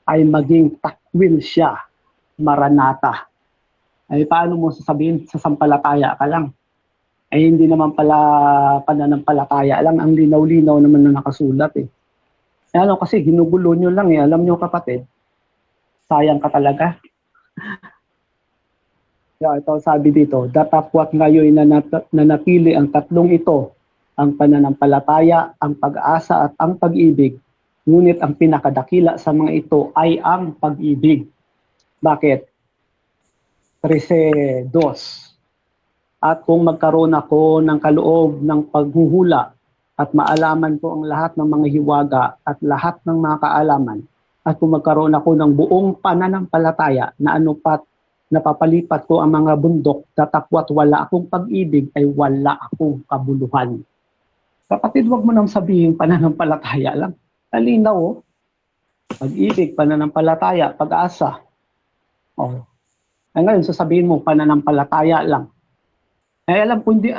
ay maging takwil siya, maranata. Ay paano mo sasabihin, sa sampalataya ka lang? Ay hindi naman pala pananampalataya lang, ang linaw-linaw naman na nakasulat eh. Kasi ginugulo nyo lang eh, alam nyo kapatid, sayang ka talaga. Ito sabi dito, datapwat ngayon nanatili ang tatlong ito, ang pananampalataya, ang pag-asa at ang pag-ibig. Ngunit ang pinakadakila sa mga ito ay ang pag-ibig. Bakit? 13:2. At kung magkaroon ako ng kaloob ng paghuhula at maalaman ko ang lahat ng mga hiwaga at lahat ng mga kaalaman, at kung magkaroon ako ng buong pananampalataya na anupat napapalipat ko ang mga bundok, tatapwat wala akong pag-ibig ay wala akong kabuluhan. Kapatid, wag mo nang sabihin pananampalataya lang. Talinaw, oh. Pag-ibig, pananampalataya, pag-asa. Oh. Ay ngayon, sasabihin mo, pananampalataya lang. Ay alam ko, hindi,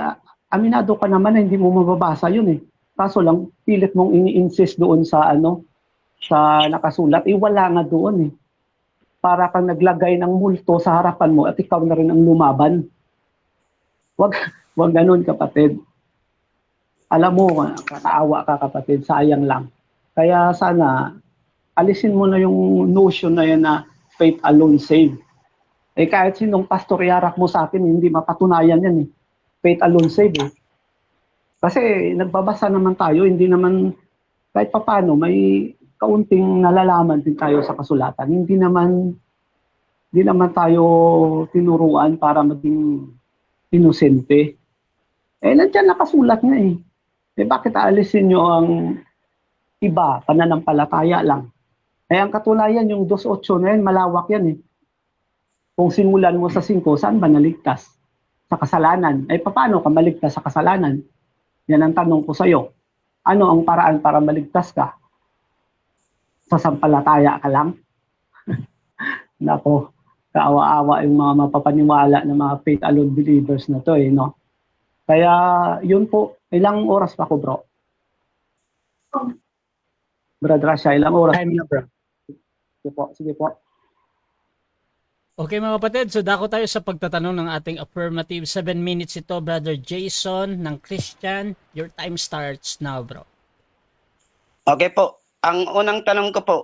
aminado ka naman na hindi mo mababasa yun eh. Kaso lang, pilit mong ini-insist doon sa sa nakasulat, wala nga doon eh. Para kang naglagay ng multo sa harapan mo at ikaw na rin ang lumaban. Wag ganun, kapatid. Alam mo, kakaawa ka, kapatid, sayang lang. Kaya sana, alisin mo na yung notion na yan na faith alone save. Eh kahit sinong pastor iarak mo sa akin, hindi mapatunayan yan eh. Faith alone save eh. Kasi nagbabasa naman tayo, hindi naman, kahit papano, may kaunting nalalaman din tayo sa kasulatan. Hindi naman tayo tinuruan para maging inosente. Eh nandiyan nakasulat nga eh. Eh bakit aalisin nyo ang iba, pananampalataya lang? Eh ang katunayan, yung 2.8 na yan, malawak yan eh. Kung simulan mo sa 5, saan ba naligtas? Sa kasalanan. Eh paano ka maligtas sa kasalanan? Yan ang tanong ko sa'yo. Ano ang paraan para maligtas ka? Sasampalataya ka lang? Nako, kaawa-awa yung mga mapapaniwala ng mga faith alone believers na to eh, no? Kaya yun po, ilang oras pa ko, bro? Brother Rasha, ilang oras? Time na, bro. Sige po. Okay mga kapatid, so dako tayo sa pagtatanong ng ating affirmative. 7 minutes ito, Brother Jason ng Christian. Your time starts now, bro. Okay po. Ang unang tanong ko po,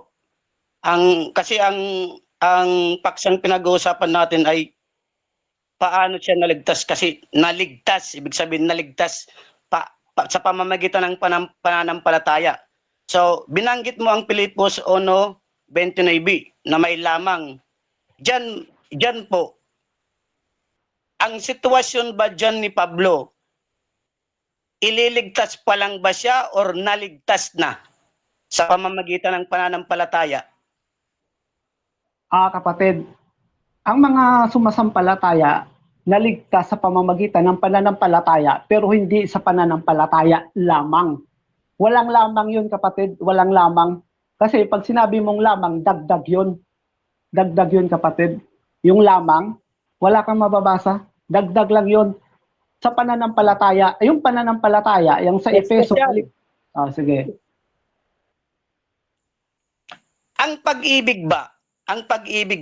kasi ang paksang pinag-uusapan natin ay paano siya naligtas, kasi naligtas, ibig sabihin naligtas sa pamamagitan ng pananampalataya. So, binanggit mo ang Pilipos 1:29 na may lamang. Diyan po, ang sitwasyon ba diyan ni Pablo, ililigtas pa lang ba siya or naligtas na sa pamamagitan ng pananampalataya? Kapatid, ang mga sumasampalataya, naligtas sa pamamagitan ng pananampalataya, pero hindi sa pananampalataya lamang. Walang lamang yun, kapatid, walang lamang. Kasi pag sinabi mong lamang, dagdag yun. Dagdag yun, kapatid. Yung lamang, wala kang mababasa. Dagdag lang yun. Sa pananampalataya, yung pananampalataya, yung sa Efeso. Sige. Ang pag-ibig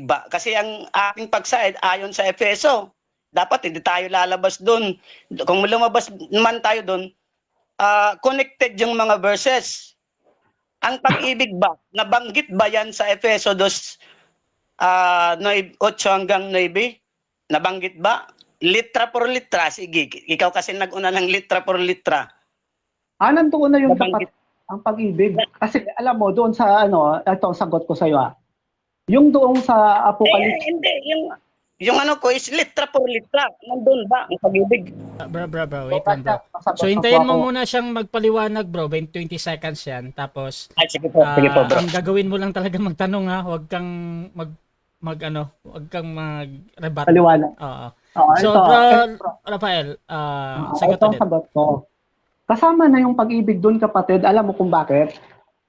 ba, kasi ang aking pagsaid ayon sa Efeso, dapat hindi tayo lalabas doon. Kung lumabas naman tayo doon, connected yung mga verses. Ang pag-ibig ba, nabanggit ba yan sa Efeso 8 hanggang 9? Nabanggit ba? Litra por litra. Sige, ikaw kasi nag-una ng litra por litra. Nandoon na yung Nabanggit. ang pag-ibig. Kasi alam mo, doon sa ito ang sagot ko sa iyo. Yung doon sa Apocalypse. Hindi. Yung ano ko is litra por litra. Nandun ba ang pag-ibig? Bro, wait lang, bro. So, hintayin mo muna siyang magpaliwanag, bro. 20 seconds yan. Tapos, Sige po, bro. ang gagawin mo lang talaga magtanong, ha? Huwag kang huwag kang mag-rebut. Paliwanag. Oo. So, ito, bro, Rafael, sagot ito ang ulit. sagot ko. Kasama na yung pag-ibig doon, kapatid. Alam mo kung bakit?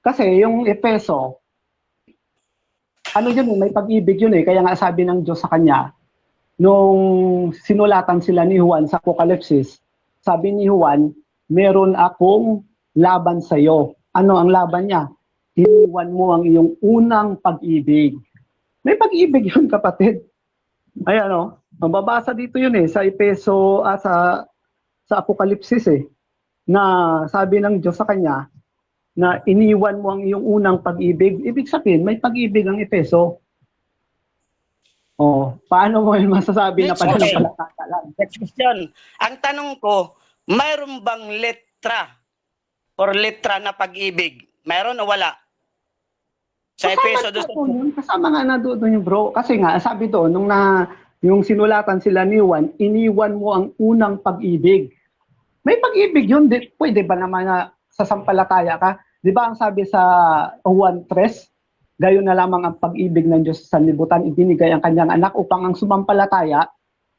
Kasi yung Efeso, yun, may pag-ibig yun eh. Kaya nga sabi ng Diyos sa kanya, nung sinulatan sila ni Juan sa Apokalipsis, sabi ni Juan, meron akong laban sa iyo. Ano ang laban niya? Iniwan mo ang iyong unang pag-ibig. May pag-ibig yun, kapatid. Ay mababasa dito yun eh, sa Efeso, sa Apokalipsis eh, na sabi ng Diyos sa kanya, na iniwan mo ang iyong unang pag-ibig. Ibig sabihin, may pag-ibig ang Efeso. Paano mo yun masasabi na pananampalataya lang? Next question. Ang tanong ko, mayroon bang letra or litra na pag-ibig? Mayroon o wala? Sa Efeso Kasama nga na doon yung bro. Kasi nga, sabi doon, yung sinulatan sila ni Juan, iniwan mo ang unang pag-ibig. May pag-ibig yun. Pwede ba naman na sasampalataya ka? Di ba ang sabi sa Juan 3, gayon na lamang ang pag-ibig ng Diyos sa sanlibutan, ibinigay ang kanyang anak upang ang sumampalataya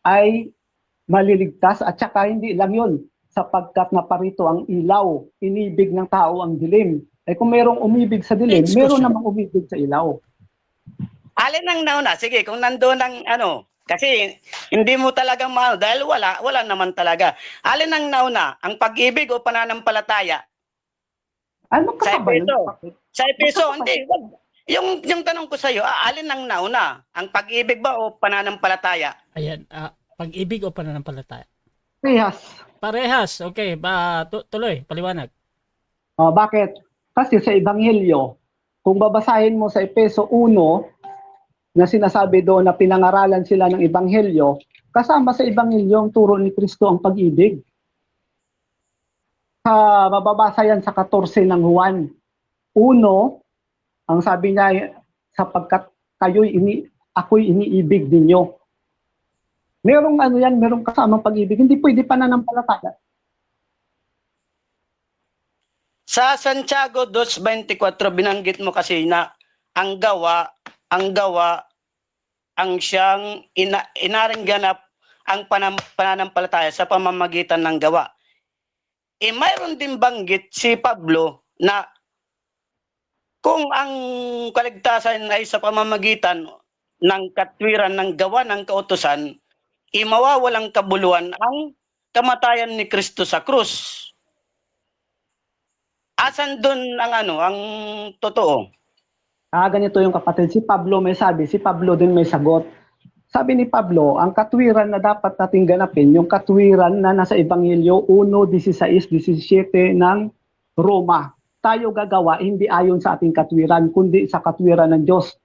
ay maliligtas, at saka hindi lang yun, sapagkat naparito ang ilaw, inibig ng tao ang dilim. Eh kung mayroong umibig sa dilim, Next meron question. namang umibig sa ilaw. Alin ang nauna? Sige, kung nandoon ang kasi hindi mo talaga maano dahil wala naman talaga. Alin ang nauna? Ang pag-ibig o pananampalataya? Ay, magkasabay Sa yun. Sa Epeso, hindi. Wag. Yung tanong ko sa iyo, alin ang nauna? Ang pag-ibig ba o pananampalataya? Ayan, pag-ibig o pananampalataya? Yes. Parehas. Okay, tuloy, paliwanag. Bakit? Kasi sa Ebanghelyo, kung babasahin mo sa Epeso 1, na sinasabi doon na pinangaralan sila ng Ebanghelyo, kasama sa Ebanghelyo ang turo ni Kristo ang pag-ibig. Mababasa yan sa 14 ng Juan. 1, ang sabi niya, sapagkat ako'y iniibig ninyo. Merong merong kasamang pag-ibig. Hindi pwede pananampalataya. Sa Santiago 2:24 binanggit mo kasi na ang gawa ang siyang inaring ganap ang pananampalataya sa pamamagitan ng gawa. Mayroon din banggit si Pablo na kung ang kaligtasan ay sa pamamagitan ng katwiran ng gawa ng kautusan, mawawalang kabuluhan ang kamatayan ni Kristo sa krus. Asan doon ang totoo? Ganito yung kapatid. Si Pablo may sabi, si Pablo din may sagot. Sabi ni Pablo, ang katwiran na dapat nating ganapin, yung katwiran na nasa Ebanghelyo 1:16-17 ng Roma. Tayo gagawa, hindi ayon sa ating katwiran, kundi sa katwiran ng Diyos.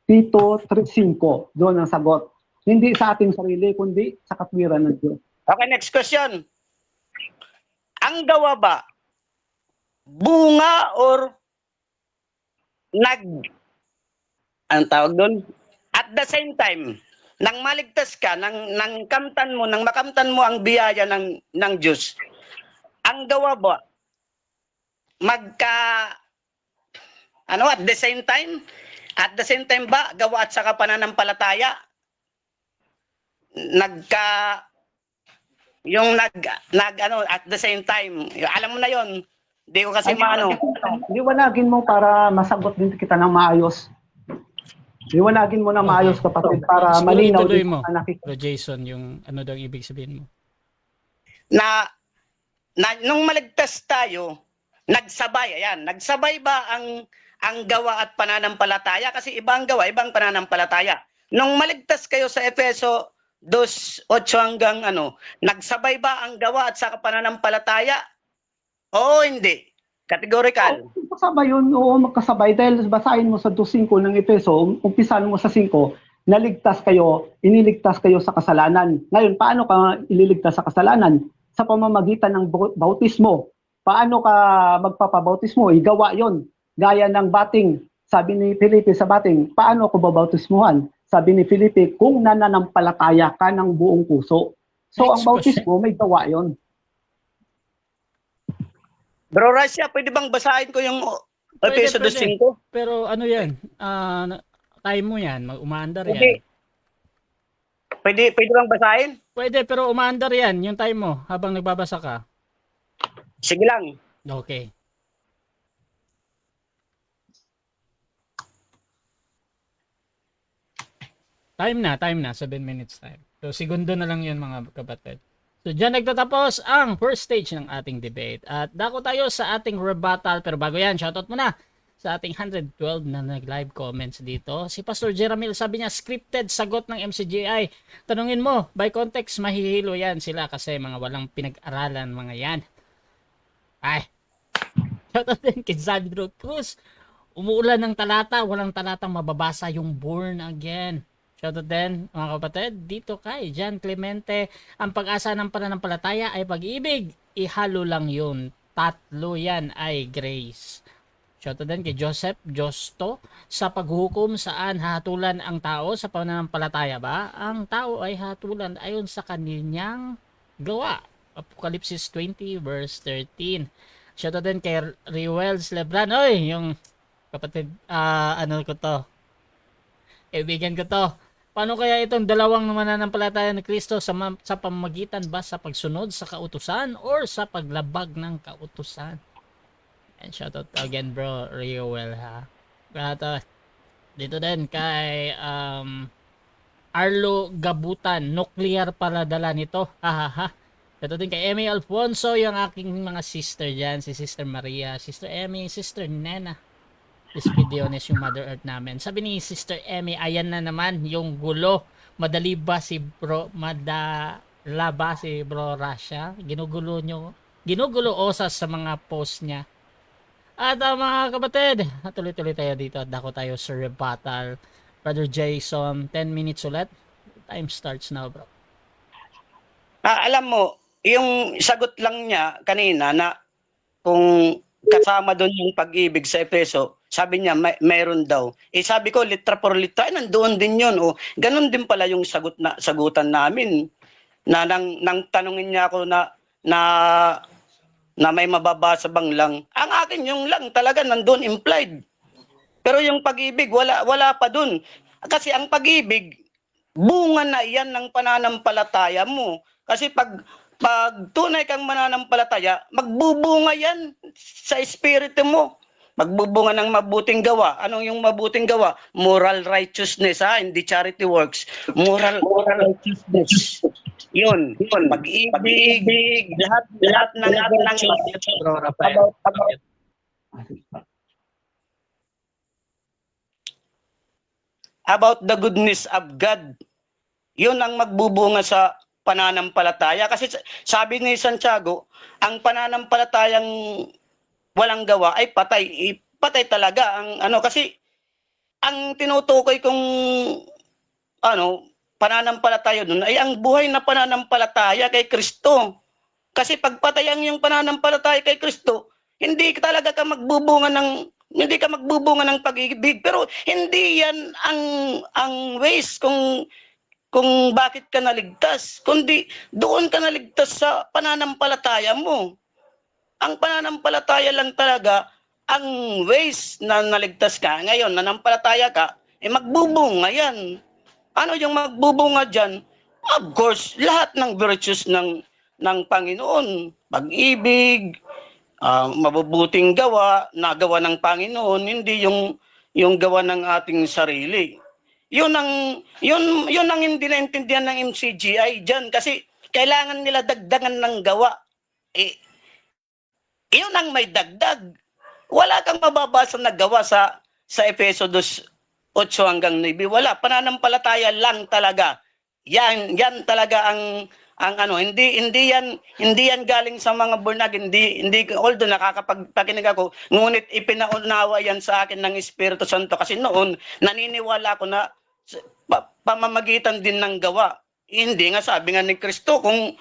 Tito 3:5, doon ang sagot. Hindi sa ating sarili, kundi sa katwiran ng Diyos. Okay, next question. Ang gawa ba, bunga or ang tawag doon? At the same time, nang maligtas ka, nang makamtan mo ang biyaya ng Diyos, ang gawa ba, at the same time? At the same time ba, gawa at saka pananampalataya? At the same time. Alam mo na yon. Hindi ko kasi Liwanagin mo para masagot din kita ng maayos. Liwanagin mo na maayos, kapatid, para Siguro malinaw ituloy din mo, sa nakikita. Bro Jason, yung ano daw ibig sabihin mo. na nung maligtas tayo, nagsabay ba ang gawa at pananampalataya? Kasi ibang gawa, ibang pananampalataya. Nung maligtas kayo sa Efeso 2:8 hanggang nagsabay ba ang gawa at saka pananampalataya? Oo, hindi. Categorical. Magkasabay yun, oo, magkasabay. Dahil basahin mo sa 2:5 ng Efeso, umpisan mo sa 5, iniligtas kayo sa kasalanan. Ngayon, paano ka ililigtas sa kasalanan? Sa pamamagitan ng bautismo. Paano ka magpapabautismo? Igawa yon. Gaya ng bating. Sabi ni Felipe sa bating, paano ko babautismuhan? Sabi ni Felipe, kung nananampalataya ka ng buong puso. So, Next ang bautismo, may gawa yon. Bro Rasha, pwede bang basahin ko yung Efeso 2:5? Pero ano yan? Time mo yan. Umaandar yan. Pwede bang basahin? Pwede, pero umaandar yan. Yung time mo habang nagbabasa ka. Sige lang. Okay. Time na. 7 minutes time. So, segundo na lang yun, mga kapatid. So, dyan nagtatapos ang first stage ng ating debate. At dako tayo sa ating rebuttal. Pero bago yan, shoutout muna sa ating 112 na nag-live comments dito. Si Pastor Jeramil, sabi niya, scripted sagot ng MCGI. Tanungin mo, by context, mahihilo yan sila kasi mga walang pinag-aralan mga yan. Ay. Shoutout din kay Sandro Cruz. Umuulan ng talata, walang talatang mababasa yung born again. Shoutout din, mga kapatid, dito kay John Clemente, ang pag-asa ng pananampalataya ay pag-ibig. Ihalo lang yun. Tatlo yan ay grace. Shoutout din kay Joseph Josto, sa paghukom saan hatulan ang tao sa pananampalataya ba? Ang tao ay hatulan ayon sa kanyang gawa. Apokalipsis 20 verse 13. Shoutout din kay Rewells Lebran. Oy, yung Kapatid, ano ko to? Kaibigan ko to. Paano kaya itong dalawang mananampalataya ni Kristo sa pamamagitan ba sa pagsunod sa kautusan or sa paglabag ng kautusan? And shoutout again bro, Rioel ha. At dito din kay Arlo Gabutan, nuclear pala dala nito. Hahaha. Ito din kay Emmy Alfonso, yung aking mga sister dyan. Si Sister Maria, Sister Emmy, Sister Nena. This video is yung Mother Earth namin. Sabi ni Sister Emmy, ayan na naman yung gulo. Madala ba si Bro Rasha? Ginugulo Osas sa mga post niya. At mga kapatid, tuloy-tuloy tayo dito. Dako tayo sa rebuttal. Brother Jason, 10 minutes ulit. Time starts now, bro. Alam mo, yung sagot lang niya kanina na kung kasama doon yung pag-ibig sa Efeso, sabi niya mayroon daw. Sabi ko litra por litra, nandoon din yun. Ganun din pala yung sagutan namin. Nang tanungin niya ako na may mababasa bang lang. Ang akin yung lang talaga nandoon implied. Pero yung pag-ibig wala pa doon. Kasi ang pag-ibig bunga na yan ng pananampalataya mo. Kasi pag tunay kang mananampalataya, magbubunga yan sa espiritu mo. Magbubunga ng mabuting gawa. Anong yung mabuting gawa? Moral righteousness, hindi charity works. Moral righteousness. Yun. Pag-ibig, lahat ng about the goodness of God. Yun ang magbubunga sa pananampalataya. Kasi sabi ni Santiago, ang pananampalatayang walang gawa ay patay. Patay talaga ang kasi ang tinutukoy kong pananampalataya doon ay ang buhay na pananampalataya kay Kristo. Kasi pag patay ang yung pananampalataya kay Kristo, hindi ka magbubunga ng pag-ibig. Pero hindi yan ang ways kung bakit ka naligtas, kundi doon ka naligtas sa pananampalataya mo. Ang pananampalataya lang talaga ang ways na naligtas ka. Ngayon, nanampalataya ka, magbubunga yan. Ano yung magbubunga dyan? Of course, lahat ng virtues ng Panginoon. Pag-ibig, mabubuting gawa, nagawa ng Panginoon, hindi yung gawa ng ating sarili. Yun ang hindi naintindihan ng MCGI dyan kasi kailangan nila dagdagan ng gawa. Yun ang may dagdag. Wala kang mababasa na gawa sa Efeso 2:8 hanggang 9. Wala, pananampalataya lang talaga. Yan talaga ang hindi yan galing sa mga born again. Hindi although nakakapagpakinig ako, ngunit ipinaunawa yan sa akin ng Espiritu Santo kasi noon naniniwala ako na pamamagitan din ng gawa. Hindi nga sabi nga ni Kristo kung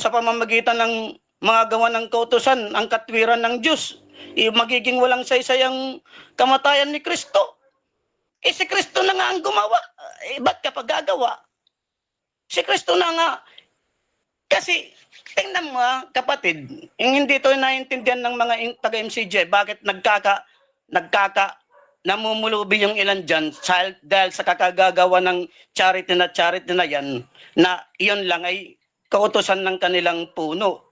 sa pamamagitan ng mga gawa ng kautusan ang katwiran ng Diyos, magiging walang saysay ang kamatayan ni Kristo. Si Kristo na nga ang gumawa. Ba't ka pa gagawa? Si Kristo na nga. Kasi tingnan mo kapatid, hindi ito naiintindihan ng mga taga-MCJ bakit namumulubi yung ilan dyan dahil sa kakagagawa ng charity na yan, na iyon lang ay kautusan ng kanilang puno.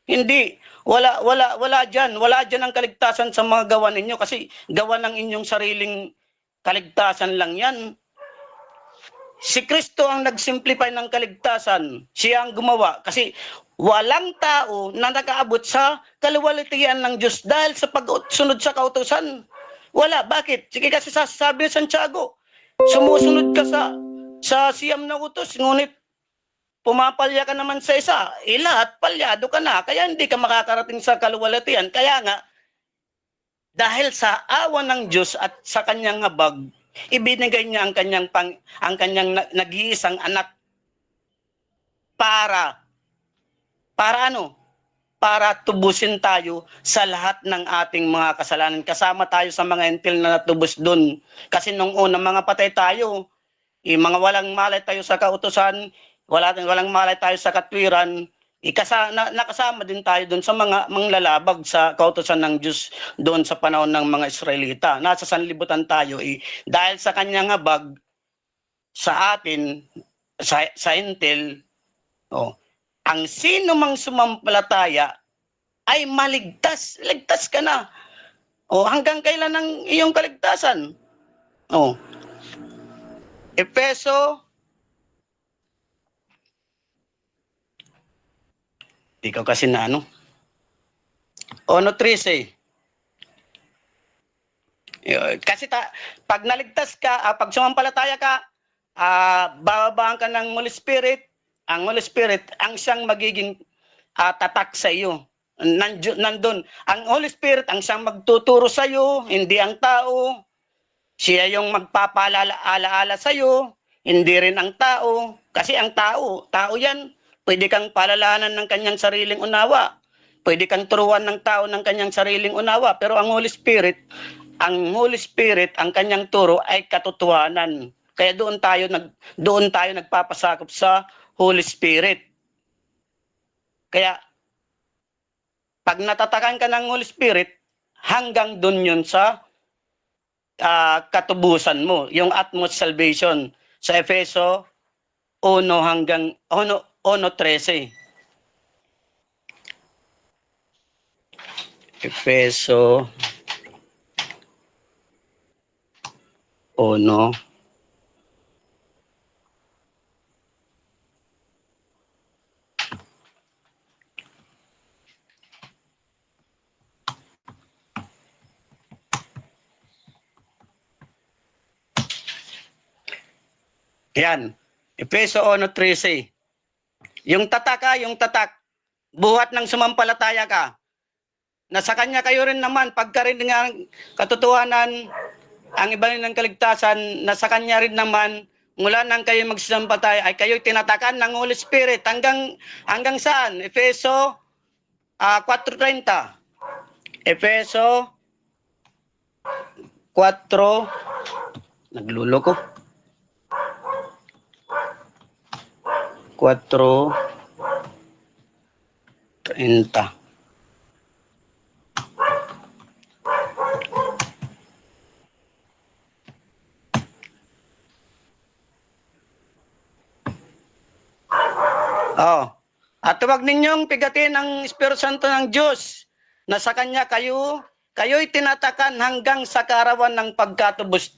Hindi, wala dyan ang kaligtasan sa mga gawa ninyo kasi gawa ng inyong sariling kaligtasan lang yan. Si Kristo ang nagsimplify ng kaligtasan, siya ang gumawa kasi walang tao na nakaabot sa kaluwalhatian ng Diyos dahil sa pagsunod sa kautusan. Wala. Bakit? Sige kasi sabi ni Santiago, sumusunod ka sa siyam na utos, ngunit pumapalya ka naman sa isa. Lahat palyado ka na, kaya hindi ka makakarating sa kaluwalhatian. Kaya nga, dahil sa awa ng Diyos at sa kanyang habag, ibinigay niya ang kanyang nag-iisang anak para ano? Para tubusin tayo sa lahat ng ating mga kasalanan. Kasama tayo sa mga entil na natubos doon. Kasi nung una, mga patay tayo. Mga walang malay tayo sa kautusan, walang malay tayo sa katwiran. Nakasama din tayo doon sa mga manglalabag sa kautusan ng Diyos doon sa panahon ng mga Israelita. Nasa sanlibutan tayo dahil sa kanyang habag sa atin, sa Intel, ang sino mang sumampalataya ay maligtas. Ligtas ka na. Hanggang kailan ang iyong kaligtasan? Efeso, ikaw kasi na ano? 1:13. Kasi pag naligtas ka, pag sumampalataya ka, bababaan ka ng Holy Spirit. Ang Holy Spirit, ang siyang magiging tatak sa iyo. Nandun. Ang Holy Spirit, ang siyang magtuturo sa iyo, hindi ang tao. Siya yung magpapalaala sa iyo, hindi rin ang tao. Kasi ang tao yan. Pwede kang palalahanan ng kanyang sariling unawa. Pwede kang turuan ng tao ng kanyang sariling unawa. Pero ang Holy Spirit, ang kanyang turo ay katotohanan. Kaya doon tayo nagpapasakop sa Holy Spirit. Kaya pag natatakan ka ng Holy Spirit, hanggang doon yun sa katubusan mo, yung utmost salvation sa Efeso 1:13. Efeso 1. Yan. Efeso 1:13. Yung tatak, buhat ng sumampalataya ka, na sa kanya kayo rin naman, pagkarinig ng katotohanan, ang iba rin ng kaligtasan, na sa kanya rin naman, mula nang kayo magsasampalataya, ay kayo tinatakan ng Holy Spirit. Hanggang saan? Efeso 4:30. Efeso 4, nagluloko. 4:30. At huwag ninyong pigatin ang Espiritu Santo ng Diyos, na sa Kanya kayo'y tinatakan hanggang sa kaarawan ng pagkatubos.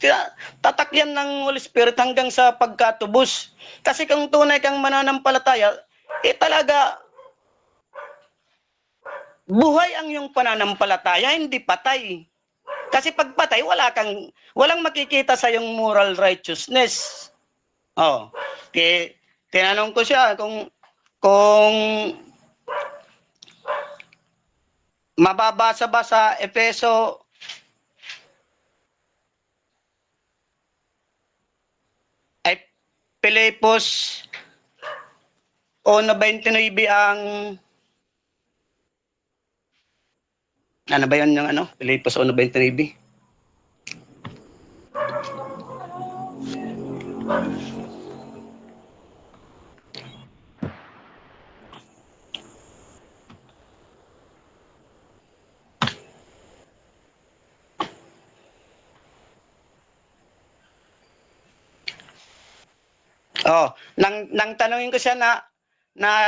Tatak yan ng Holy Spirit hanggang sa pagkatubos. Kasi kung tunay kang mananampalataya, talaga, buhay ang iyong pananampalataya, hindi patay. Kasi pag patay, walang makikita sa iyong moral righteousness. Tinanong ko siya kung mababasa ba sa Efeso ay Pilipos 1:29 ang ano ba yun yung Pilipos 1:29? Nang tanungin ko siya na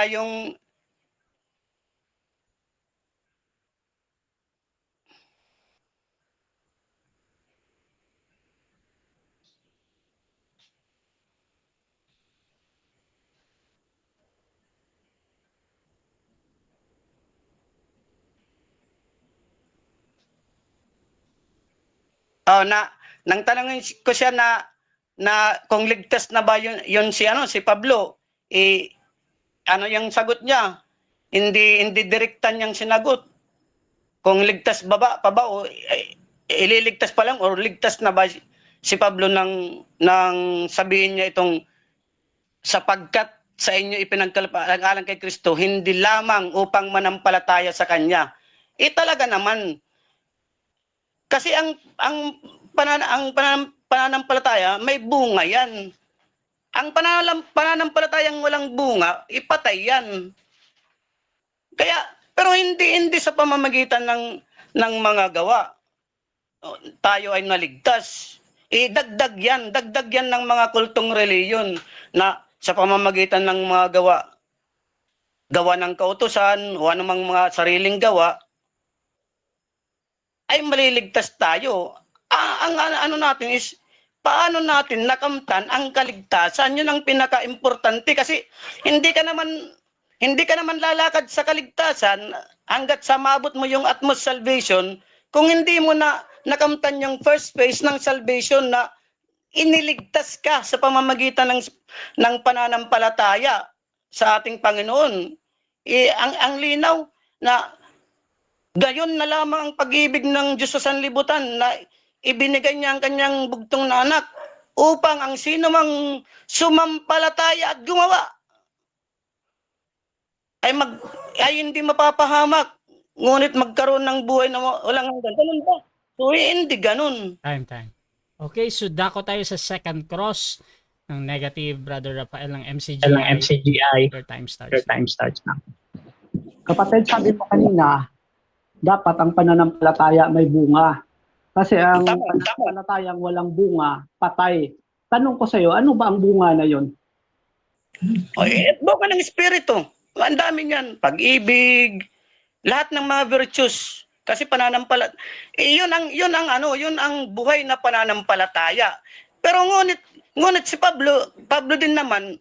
yung nang tanungin ko siya na kung ligtas na ba yun si Pablo, yung sagot niya, hindi direkta niyang sinagot. Kung ligtas pa ba o ililigtas pa lang, or ligtas na ba si Pablo nang sabihin niya itong sapagkat sa inyo ipinagkalapalan kay Kristo, hindi lamang upang manampalataya sa Kanya. Talaga naman. Kasi ang pananampalataya, may bunga yan. Ang pananampalatayang walang bunga, ipatay yan. Kaya, pero hindi sa pamamagitan ng mga gawa. Tayo ay naligtas. Dagdag yan ng mga kultong reliyon na sa pamamagitan ng mga gawa ng kautusan o anumang mga sariling gawa, ay maliligtas tayo. Ang ano natin is, paano natin nakamtan ang kaligtasan? Yun ang pinaka-importante kasi hindi ka naman lalakad sa kaligtasan hanggat sa maabot mo yung utmost salvation kung hindi mo na nakamtan yung first phase ng salvation na iniligtas ka sa pamamagitan ng pananampalataya sa ating Panginoon. Ang linaw na gayon na lamang ang pag-ibig ng Diyos sa sanlibutan na ibinigay niya ang kanyang bugtong na anak upang ang sino mang sumampalataya at gumawa ay hindi mapapahamak, ngunit magkaroon ng buhay na walang hanggan. Ganun ba? So, hindi ganun. Time. Okay, so dako tayo sa second cross ng negative, Brother Rafael, ng MCGI. Your time starts now. Kapatid, sabi mo kanina, dapat ang pananampalataya may bunga. Kasi ang pananampalatayang walang bunga, patay. Tanong ko sa iyo, ano ba ang bunga na yon? Bunga ng Espiritu. Ang dami niyan. Pag-ibig, lahat ng mga virtues. Kasi pananampalataya, yun ang buhay na pananampalataya. Pero ngunit si Pablo din naman,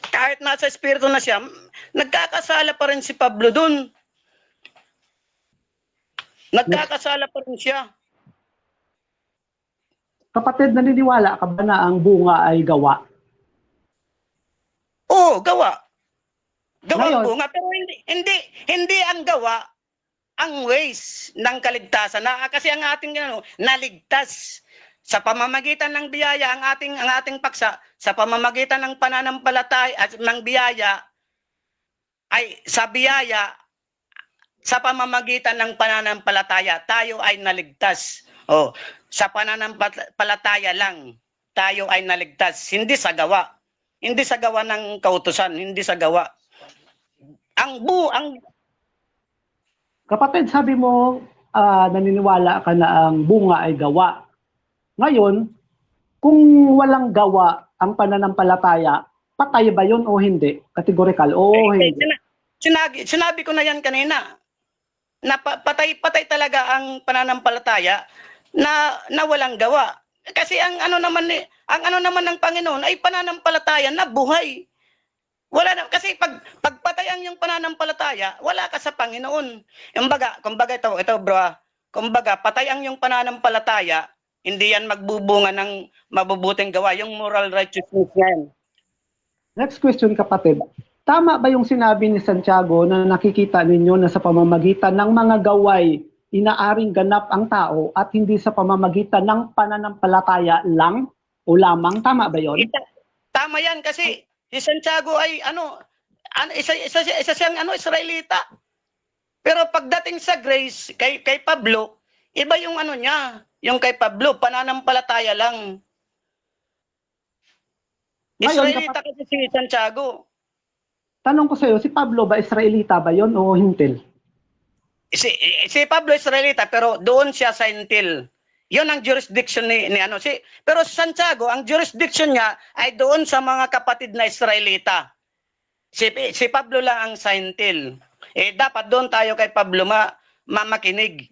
kahit nasa Espiritu na siya, nagkakasala pa rin si Pablo dun. Nagkakasala pa rin siya. Kapatid, naniniwala ka ba na ang bunga ay gawa? Oo, gawa. Gawa Ngayon, ang bunga, pero hindi ang gawa ang ways ng kaligtasan. Kasi ang ating naligtas sa pamamagitan ng biyaya, ang ating paksa sa pamamagitan ng pananampalataya at ng biyaya ay sa pamamagitan ng pananampalataya tayo ay naligtas. Sa pananampalataya lang tayo ay naligtas, hindi sa gawa. Hindi sa gawa ng kautusan, hindi sa gawa. Kapatid, sabi mo naniniwala ka na ang bunga ay gawa. Ngayon, kung walang gawa ang pananampalataya, patay ba yun o hindi? Categorical o hindi? Sinabi ko na yan kanina. Na patay talaga ang pananampalataya na walang gawa. Kasi ang ano naman ng Panginoon ay pananampalataya na buhay. Wala na, kasi pag patay ang yung pananampalataya, wala ka sa Panginoon. Kumbaga ito bro, kumbaga patay ang yung pananampalataya, hindi yan magbubunga ng mabubuting gawa, yung moral righteousness yan. Next question, kapatid. Tama ba yung sinabi ni Santiago na nakikita ninyo na sa pamamagitan ng mga gaway, inaaring ganap ang tao at hindi sa pamamagitan ng pananampalataya lang o lamang? Tama ba yon? Tama yan kasi si Santiago ay isa siyang Israelita. Pero pagdating sa grace kay Pablo, iba yung niya, yung kay Pablo pananampalataya lang. Israelita kasi si Santiago. Tanong ko sa iyo, si Pablo ba Israelita ba yon o hintil? Si Pablo Israelita pero doon siya sa hintil. Yun ang jurisdiction ni pero si Santiago, ang jurisdiction niya ay doon sa mga kapatid na Israelita. Si Pablo lang ang sa hintil. Dapat doon tayo kay Pablo makinig.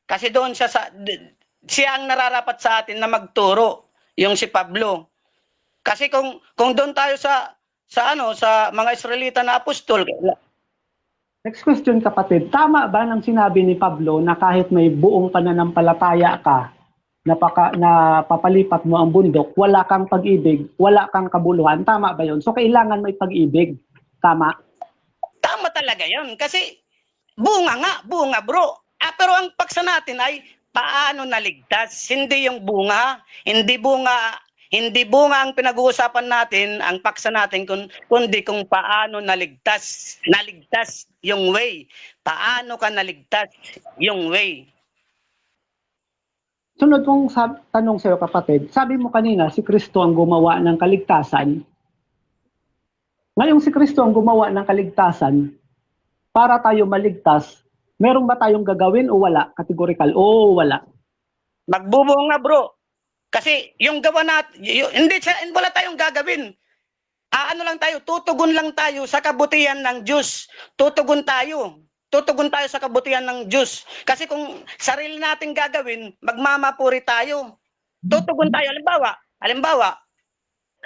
Kasi doon siya ang nararapat sa atin na magturo, yung si Pablo. Kasi kung doon tayo sa mga Israelita na apostol. Next question, kapatid. Tama ba nang sinabi ni Pablo na kahit may buong pananampalataya ka, na papalipat mo ang bundok, wala kang pag-ibig, wala kang kabuluhan? Tama ba yon? So kailangan may pag-ibig. Tama? Tama talaga yon. Kasi bunga bro. Pero ang paksa natin ay paano naligtas. Hindi yung bunga. Hindi bunga ang pinag-uusapan natin, ang paksa natin, kundi kung paano naligtas. Naligtas yung way. Paano ka naligtas yung way. Sunod kong tanong sa iyo, kapatid. Sabi mo kanina, si Kristo ang gumawa ng kaligtasan. Ngayong si Kristo ang gumawa ng kaligtasan, para tayo maligtas, meron ba tayong gagawin o wala? Categorical, oo, wala. Magbubunga, bro. Kasi yung gawa natin, wala tayong gagawin. Ano lang tayo, tutugon lang tayo sa kabutihan ng Diyos. Tutugon tayo. Tutugon tayo sa kabutihan ng Diyos. Kasi kung sarili natin gagawin, magmamapuri tayo. Tutugon tayo. Halimbawa,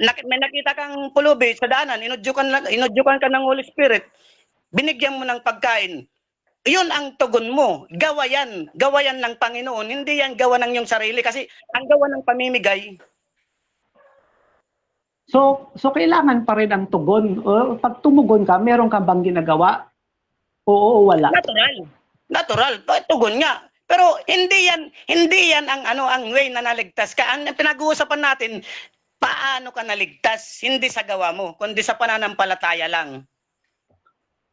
may nakita kang pulubi sa daanan, inudyukan ka ng Holy Spirit, binigyan mo ng pagkain. Yun ang tugon mo. Gawa yan ng Panginoon. Hindi yan gawa ng iyong sarili. Kasi ang gawa ng pamimigay. So kailangan pa rin ang tugon. O, pag tumugon ka, meron ka bang ginagawa? Oo o wala? Natural. Tugon nga. Pero hindi yan ang way na naligtas ka. Ang pinag-uusapan natin, paano ka naligtas? Hindi sa gawa mo, kundi sa pananampalataya lang.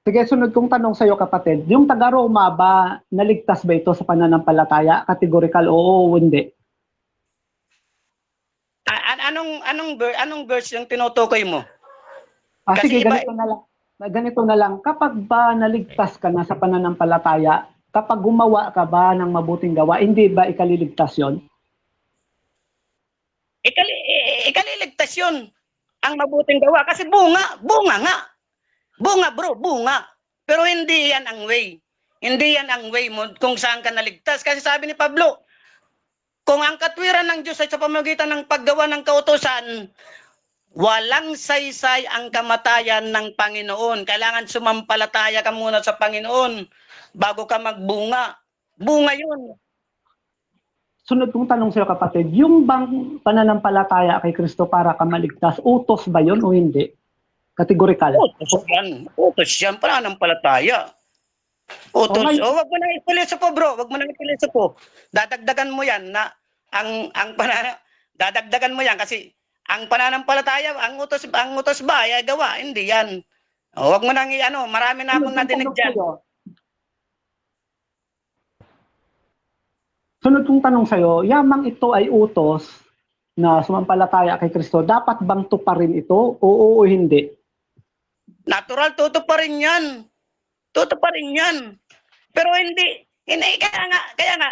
Sige, sunod kong tanong sa iyo, kapatid. Yung taga-Roma ba, naligtas ba ito sa pananampalataya? Categorical, oo o hindi? Anong verse yung tinutukoy mo? Kasi Sige, ganito na lang. Kapag ba naligtas ka na sa pananampalataya, kapag gumawa ka ba ng mabuting gawa, hindi ba ikaliligtas yon? Ikaliligtas yun ang mabuting gawa. Kasi bunga nga. Bunga, bro, bunga. Pero hindi yan ang way. Hindi yan ang way mo kung saan ka naligtas. Kasi sabi ni Pablo, kung ang katwiran ng Diyos ay sa pamamagitan ng paggawa ng kautusan, walang saysay ang kamatayan ng Panginoon. Kailangan sumampalataya ka muna sa Panginoon bago ka magbunga. Bunga yun. Sunod kong tanong sa iyo, kapatid, yung bang pananampalataya kay Kristo para ka maligtas, utos ba yon o hindi? Categorical. Utos yan. Pananampalataya. Utos. Okay. Wag mo nang ipilosopo, bro. Wag mo nang ipilosopo. Dadagdagan mo yan na dadagdagan mo yan kasi ang pananampalataya, ang utos ba ay gawa? Hindi yan. Wag mo nang marami na akong nadinig dyan. Sunod kong tanong sa iyo, yamang ito ay utos na sumampalataya kay Kristo, dapat bang tuparin ito? Oo o hindi? Natural, tutuparin yan. Tutuparin yan. Pero hindi kaya nga,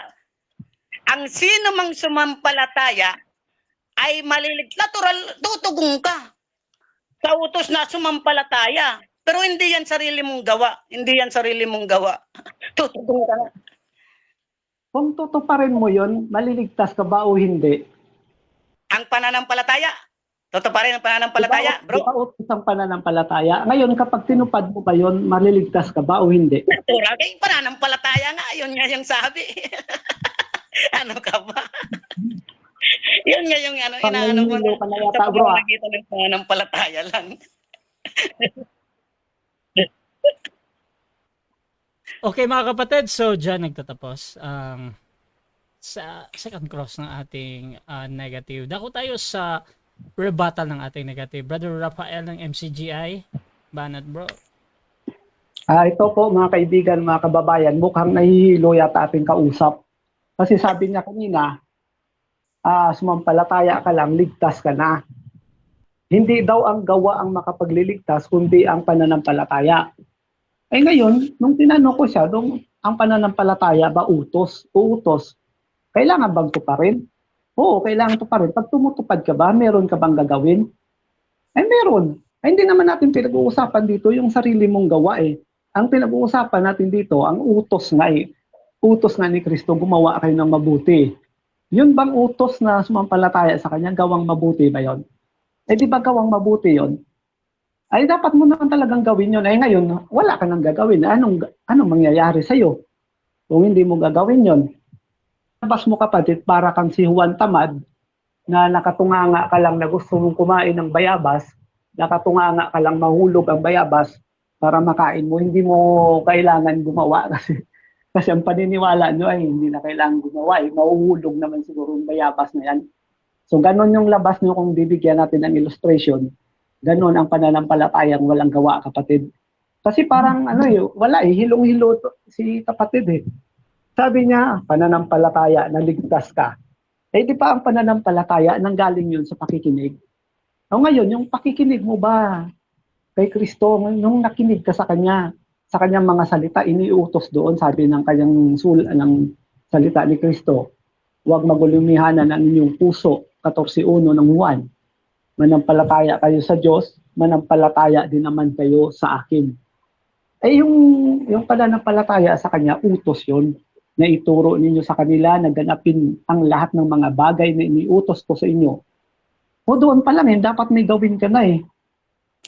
ang sino mang sumampalataya ay natural, tutugong ka sa utos na sumampalataya. Pero hindi yan sarili mong gawa. Hindi yan sarili mong gawa. Tutugong ka na. Kung tutuparin mo yon, maliligtas ka ba o hindi? Ang pananampalataya. Tutuparin ang pananampalataya, bro. Di ba utos ang pananampalataya? Ngayon, kapag tinupad mo ba yon, maliligtas ka ba o hindi? Natural, kay pananampalataya nga. Yun nga yung sabi. Ano ka ba? Yun nga yung inaano mo Pangangilo ka na yata, sa bro. pamamagitan ng pananampalataya lang. Okay mga kapatid, so dyan nagtatapos ang sa second cross ng ating negative. Dako tayo sa rebuttal ng ating negative. Brother Rafael ng MCGI. Banat bro. Ito po mga kaibigan, mga kababayan, mukhang nahihilo yata ating kausap. Kasi sabi niya kanina, sumampalataya ka lang, ligtas ka na. Hindi daw ang gawa ang makapagliligtas, kundi ang pananampalataya. Ngayon, nung tinanong ko siya, ang pananampalataya ba utos? Utos. Kailangan bang tuparin? Oo, kailangan tuparin. Pag tumutupad ka ba, meron ka bang gagawin? Meron. Hindi naman natin pinag-uusapan dito yung sarili mong gawa eh. Ang pinag-uusapan natin dito, ang utos nga eh. Utos nga ni Kristo, gumawa kayo ng mabuti. Yun bang utos na sumampalataya sa kanya, gawang mabuti ba yon? Di ba gawang mabuti yon? Ay dapat mo naman talagang gawin yun. Ngayon, wala ka nang gagawin. Anong mangyayari sa'yo kung hindi mo gagawin yon? Labas mo kapatid, para kang si Juan Tamad na nakatunganga ka lang na gusto mong kumain ng bayabas, nakatunganga ka lang mahulog ang bayabas para makain mo. Hindi mo kailangan gumawa kasi ang paniniwala nyo ay hindi na kailangan gumawa. Mahuhulog naman siguro yung bayabas na yan. So ganon yung labas nyo kung bibigyan natin ng illustration. Ganon ang pananampalatayang walang gawa, kapatid. Kasi parang wala hilong-hilo si kapatid eh. Sabi niya, pananampalataya, naligtas ka. Di ba ang pananampalataya nanggaling yun sa pakikinig? Ngayon, yung pakikinig mo ba kay Kristo, nung nakinig ka sa Kanya, sa kanyang mga salita, iniutos doon, sabi ng kanyang ng salita ni Kristo, huwag magulumihanan ang inyong puso, 14:1 ng Juan. Manampalataya kayo sa Diyos, manampalataya din naman kayo sa akin. Eh yung pananampalataya sa kanya, utos yun, na ituro ninyo sa kanila, na ganapin ang lahat ng mga bagay na iniutos ko sa inyo. O doon pa lang, dapat may gawin ka na eh.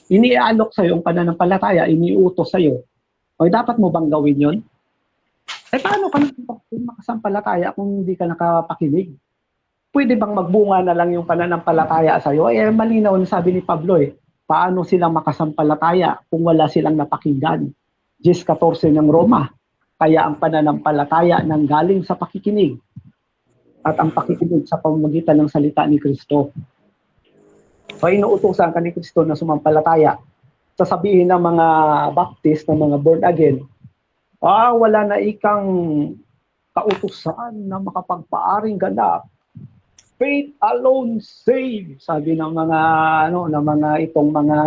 Iniaalok sa'yo ang pananampalataya, iniutos sa'yo. O dapat mo bang gawin yun? Eh paano ka makasampalataya kung hindi ka nakapakinig? Pwede bang magbunga na lang yung pananampalataya sa'yo? Eh malinaw na sabi ni Pablo eh, paano silang makasampalataya kung wala silang napakinggan? 10:14 ng Roma. Kaya ang pananampalataya nang galing sa pakikinig at ang pakikinig sa pamamagitan ng salita ni Kristo. So inuutosan ka ni Kristo na sumampalataya. Sasabihin ng mga Baptist, ng mga born again, wala na ikang kautusan na makapagpaaring ganap. Faith alone save, sabi ng mga itong mga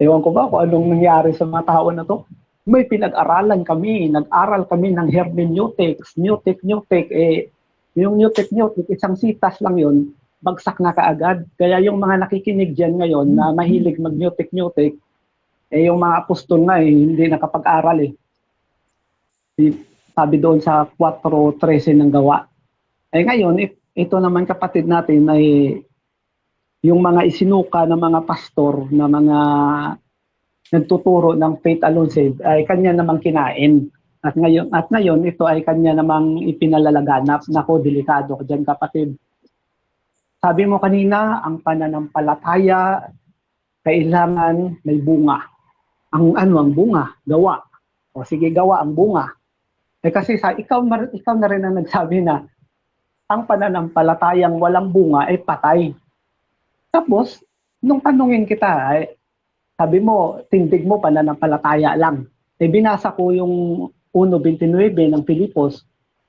ewan ko ba kung anong nangyari sa mga tao na to. May pinag-aralan kami, nag-aral kami ng hermeneutics, neutic, yung neutic, isang sitas lang yun, bagsak na kaagad. Kaya yung mga nakikinig dyan ngayon na mahilig mag-neutic, yung mga apostol na hindi nakapag-aral eh. Sabi doon sa 4:13 ng Gawa. Ngayon, ito naman kapatid natin ay yung mga isinuka ng mga pastor, na mga nagtuturo ng faith alone save, ay kanya namang kinain. At ngayon ito ay kanya namang ipinalalaganap. Nako, delikado ka dyan kapatid. Sabi mo kanina, ang pananampalataya kailangan may bunga. Ang bunga? Gawa. O sige, gawa ang bunga. Kasi ikaw na rin ang nagsabi na ang pananampalatayang walang bunga ay patay. Tapos, nung tanungin kita, sabi mo, tindig mo pananampalataya lang. Binasa ko yung 1:29 ng Filipos,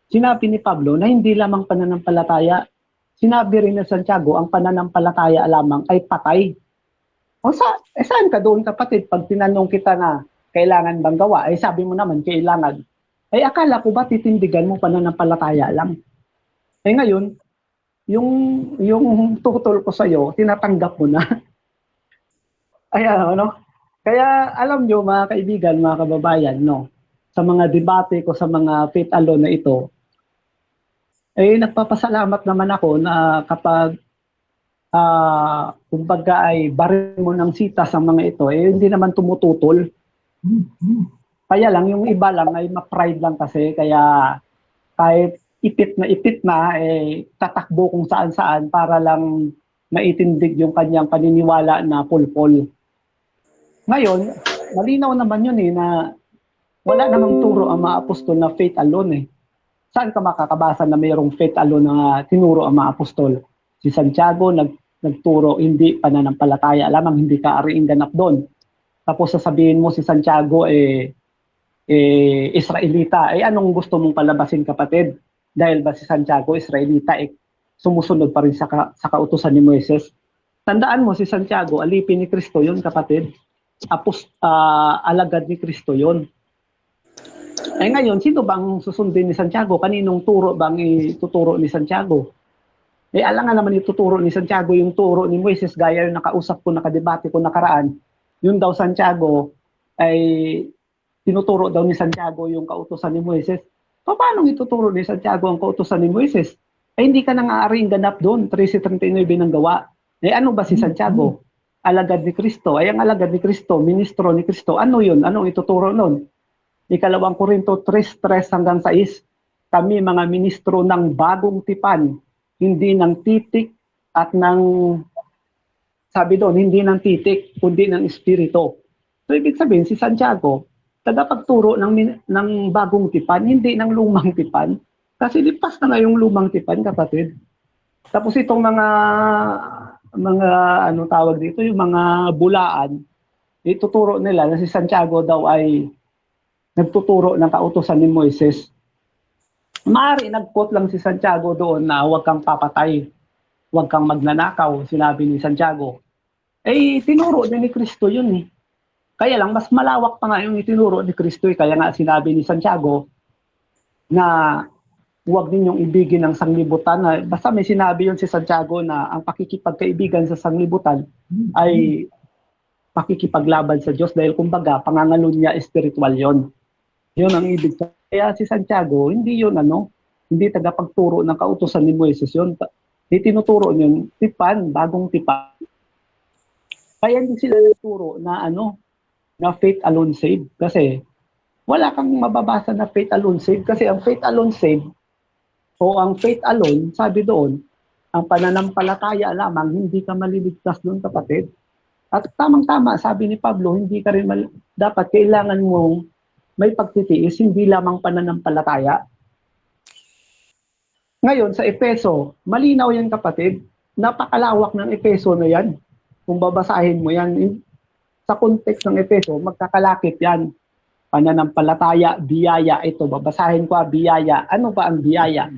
sinabi ni Pablo na hindi lamang pananampalataya, sinabi rin ni Santiago, ang pananampalataya lamang ay patay. O saan ka doon kapatid? Pag tinanong kita na kailangan bang gawa, sabi mo naman kailangan. Akala ko ba titindigan mo pananampalataya lang? Ngayon, yung tutol ko sa'yo, tinatanggap mo na. Kaya alam nyo mga kaibigan, mga kababayan, sa mga debate ko sa mga faith alone na ito, nagpapasalamat naman ako na kapag kumbaga ay baril mo ng sitas ang mga ito, hindi naman tumututol. Kaya lang, yung iba lang ay ma-pride lang kasi, kaya kahit ipit na, tatakbo kung saan-saan para lang maitindig yung kanyang paniniwala na pulpol. Ngayon, malinaw naman yun na wala namang turo ang mga apostol na faith alone. Saan ka makakabasa na mayroong faith alone na tinuro ang mga apostol? Si Santiago nagturo, hindi pananampalataya lamang, hindi ka ariing ganap doon. Tapos sasabihin mo si Santiago Israelita. Anong gusto mong palabasin kapatid? Dahil ba si Santiago Israelita sumusunod pa rin sa kautusan ni Moises? Tandaan mo si Santiago, alipin ni Kristo yun kapatid. Alagad ni Kristo yun. Ngayon, sino bang susundin ni Santiago? Kaninong turo bang ituturo ni Santiago? Alangan naman ituturo ni Santiago yung turo ni Moises, gaya yung nakausap ko, nakadebate ko nakaraan. Yun daw Santiago ay tinuturo daw ni Santiago yung kautusan ni Moises. Paano ituturo ni Santiago ang kautusan ni Moises? Hindi ka nang aaring ganap doon, 13:39 ng Gawa. Ano ba si Santiago? Alagad ni Kristo. Ang alagad ni Kristo, ministro ni Kristo. Ano yun? Anong ituturo nun? 2 Korinto 3:3 hanggang 6. Kami mga ministro ng bagong tipan, hindi ng titik at ng, sabi doon, hindi ng titik, kundi ng espiritu. So ibig sabihin, si Santiago, tagapagturo ng bagong tipan, hindi ng lumang tipan. Kasi lipas na yung lumang tipan, kapatid. Tapos itong mga tawag dito, yung mga bulaan, ituturo nila na si Santiago daw ay nagtuturo ng kautusan ni Moises. Maaari nag-quote lang si Santiago doon na huwag kang papatay, huwag kang magnanakaw, sinabi ni Santiago. Tinuro din ni Kristo yun . Kaya lang, mas malawak pa nga yung itinuro ni Kristo. Kaya nga sinabi ni Santiago na huwag ninyong ibigin ang sanglibutan. Basta may sinabi yun si Santiago na ang pakikipagkaibigan sa sanglibutan ay pakikipaglaban sa Diyos dahil kumbaga pangangalo niya spiritual yon. Yun ang ibig sabihin. Kaya si Santiago, hindi yun hindi tagapagturo ng kautusan ni Moises yun. Tinuturo yun, tipan, bagong tipan. Kaya hindi sila nagturo na na faith alone save. Kasi wala kang mababasa na faith alone save. Kasi ang faith alone save o ang faith alone, sabi doon, ang pananampalataya lamang, hindi ka maliligtas doon, kapatid. At tamang-tama, sabi ni Pablo, hindi ka rin dapat kailangan mong may pagtitiis, hindi lamang pananampalataya. Ngayon, sa Efeso, malinaw yan, kapatid. Napakalawak ng Efeso na yan. Kung babasahin mo yan, sa context ng Efeso, magkakalakip yan. Pananampalataya, biyaya, ito. Babasahin ko, biyaya. Ano ba ang biyaya?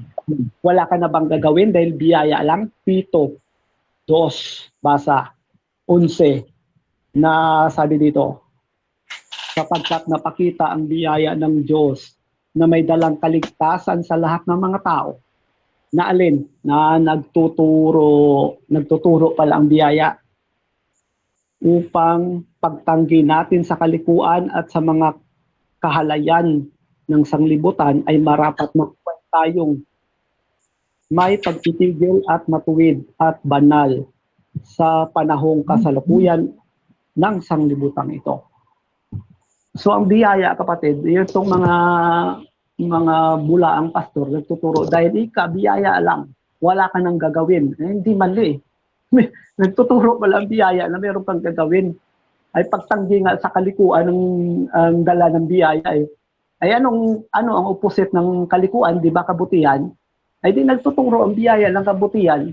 Wala ka na bang gagawin dahil biyaya lang? Pito, 2, basa, 11, na sabi dito, sapagkat napakita ang biyaya ng Diyos na may dalang kaligtasan sa lahat ng mga tao, na alin? Na nagtuturo pala ang biyaya upang pagtanggi natin sa kalikuan at sa mga kahalayan ng sanglibutan ay marapat na tayong may pagtitigil at matuwid at banal sa panahong kasalukuyan ng sanglibutang ito. So ang biyaya, kapatid, itong mga bulaang pastor nagtuturo dahil biyaya lang, wala ka nang gagawin. Hindi mali. Nagtuturo pala ang biyaya na meron kang gagawin. Ay pagtanggi nga sa kalikuan ang dala ng biyaya ay ano ang opposite ng kalikuan, di ba, kabutihan? Ay di nagtuturo ang biyaya ng kabutihan.